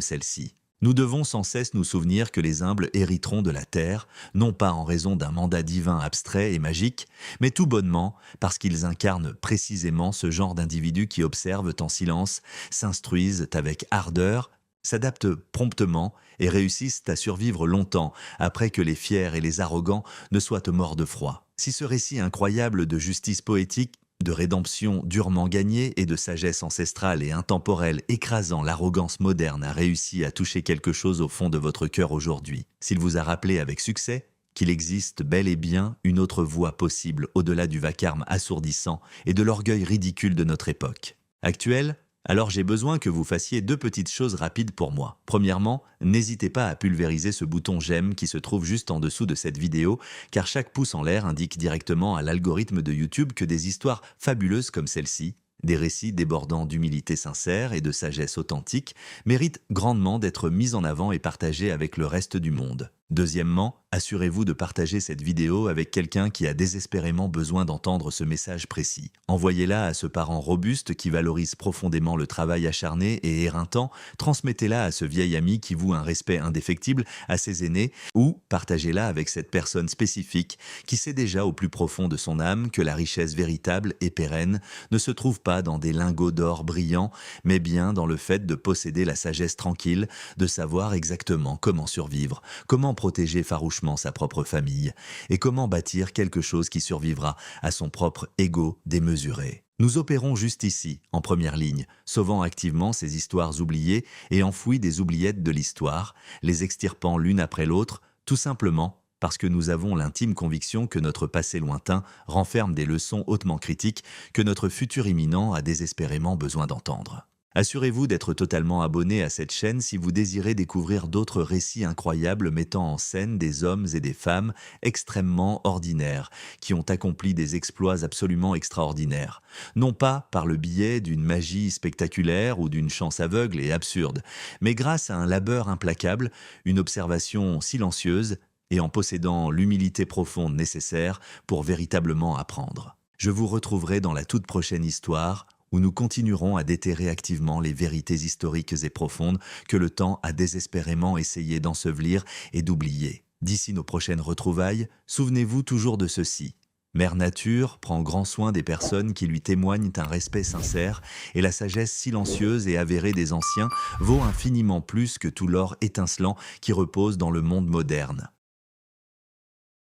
celle-ci. Nous devons sans cesse nous souvenir que les humbles hériteront de la terre, non pas en raison d'un mandat divin abstrait et magique, mais tout bonnement parce qu'ils incarnent précisément ce genre d'individus qui observent en silence, s'instruisent avec ardeur, s'adaptent promptement et réussissent à survivre longtemps après que les fiers et les arrogants ne soient morts de froid. Si ce récit incroyable de justice poétique, de rédemption durement gagnée et de sagesse ancestrale et intemporelle écrasant l'arrogance moderne a réussi à toucher quelque chose au fond de votre cœur aujourd'hui, s'il vous a rappelé avec succès qu'il existe bel et bien une autre voie possible au-delà du vacarme assourdissant et de l'orgueil ridicule de notre époque actuelle, alors j'ai besoin que vous fassiez 2 petites choses rapides pour moi. Premièrement, n'hésitez pas à pulvériser ce bouton j'aime qui se trouve juste en dessous de cette vidéo, car chaque pouce en l'air indique directement à l'algorithme de YouTube que des histoires fabuleuses comme celle-ci, des récits débordant d'humilité sincère et de sagesse authentique, méritent grandement d'être mis en avant et partagés avec le reste du monde. Deuxièmement, assurez-vous de partager cette vidéo avec quelqu'un qui a désespérément besoin d'entendre ce message précis. Envoyez-la à ce parent robuste qui valorise profondément le travail acharné et éreintant, transmettez-la à ce vieil ami qui voue un respect indéfectible à ses aînés, ou partagez-la avec cette personne spécifique qui sait déjà au plus profond de son âme que la richesse véritable et pérenne ne se trouve pas dans des lingots d'or brillants, mais bien dans le fait de posséder la sagesse tranquille, de savoir exactement comment survivre, comment protéger farouchement sa propre famille et comment bâtir quelque chose qui survivra à son propre ego démesuré. Nous opérons juste ici, en première ligne, sauvant activement ces histoires oubliées et enfouies des oubliettes de l'histoire, les extirpant l'une après l'autre, tout simplement parce que nous avons l'intime conviction que notre passé lointain renferme des leçons hautement critiques que notre futur imminent a désespérément besoin d'entendre. Assurez-vous d'être totalement abonné à cette chaîne si vous désirez découvrir d'autres récits incroyables mettant en scène des hommes et des femmes extrêmement ordinaires, qui ont accompli des exploits absolument extraordinaires. Non pas par le biais d'une magie spectaculaire ou d'une chance aveugle et absurde, mais grâce à un labeur implacable, une observation silencieuse et en possédant l'humilité profonde nécessaire pour véritablement apprendre. Je vous retrouverai dans la toute prochaine histoire, où nous continuerons à déterrer activement les vérités historiques et profondes que le temps a désespérément essayé d'ensevelir et d'oublier. D'ici nos prochaines retrouvailles, souvenez-vous toujours de ceci. Mère Nature prend grand soin des personnes qui lui témoignent un respect sincère et la sagesse silencieuse et avérée des anciens vaut infiniment plus que tout l'or étincelant qui repose dans le monde moderne.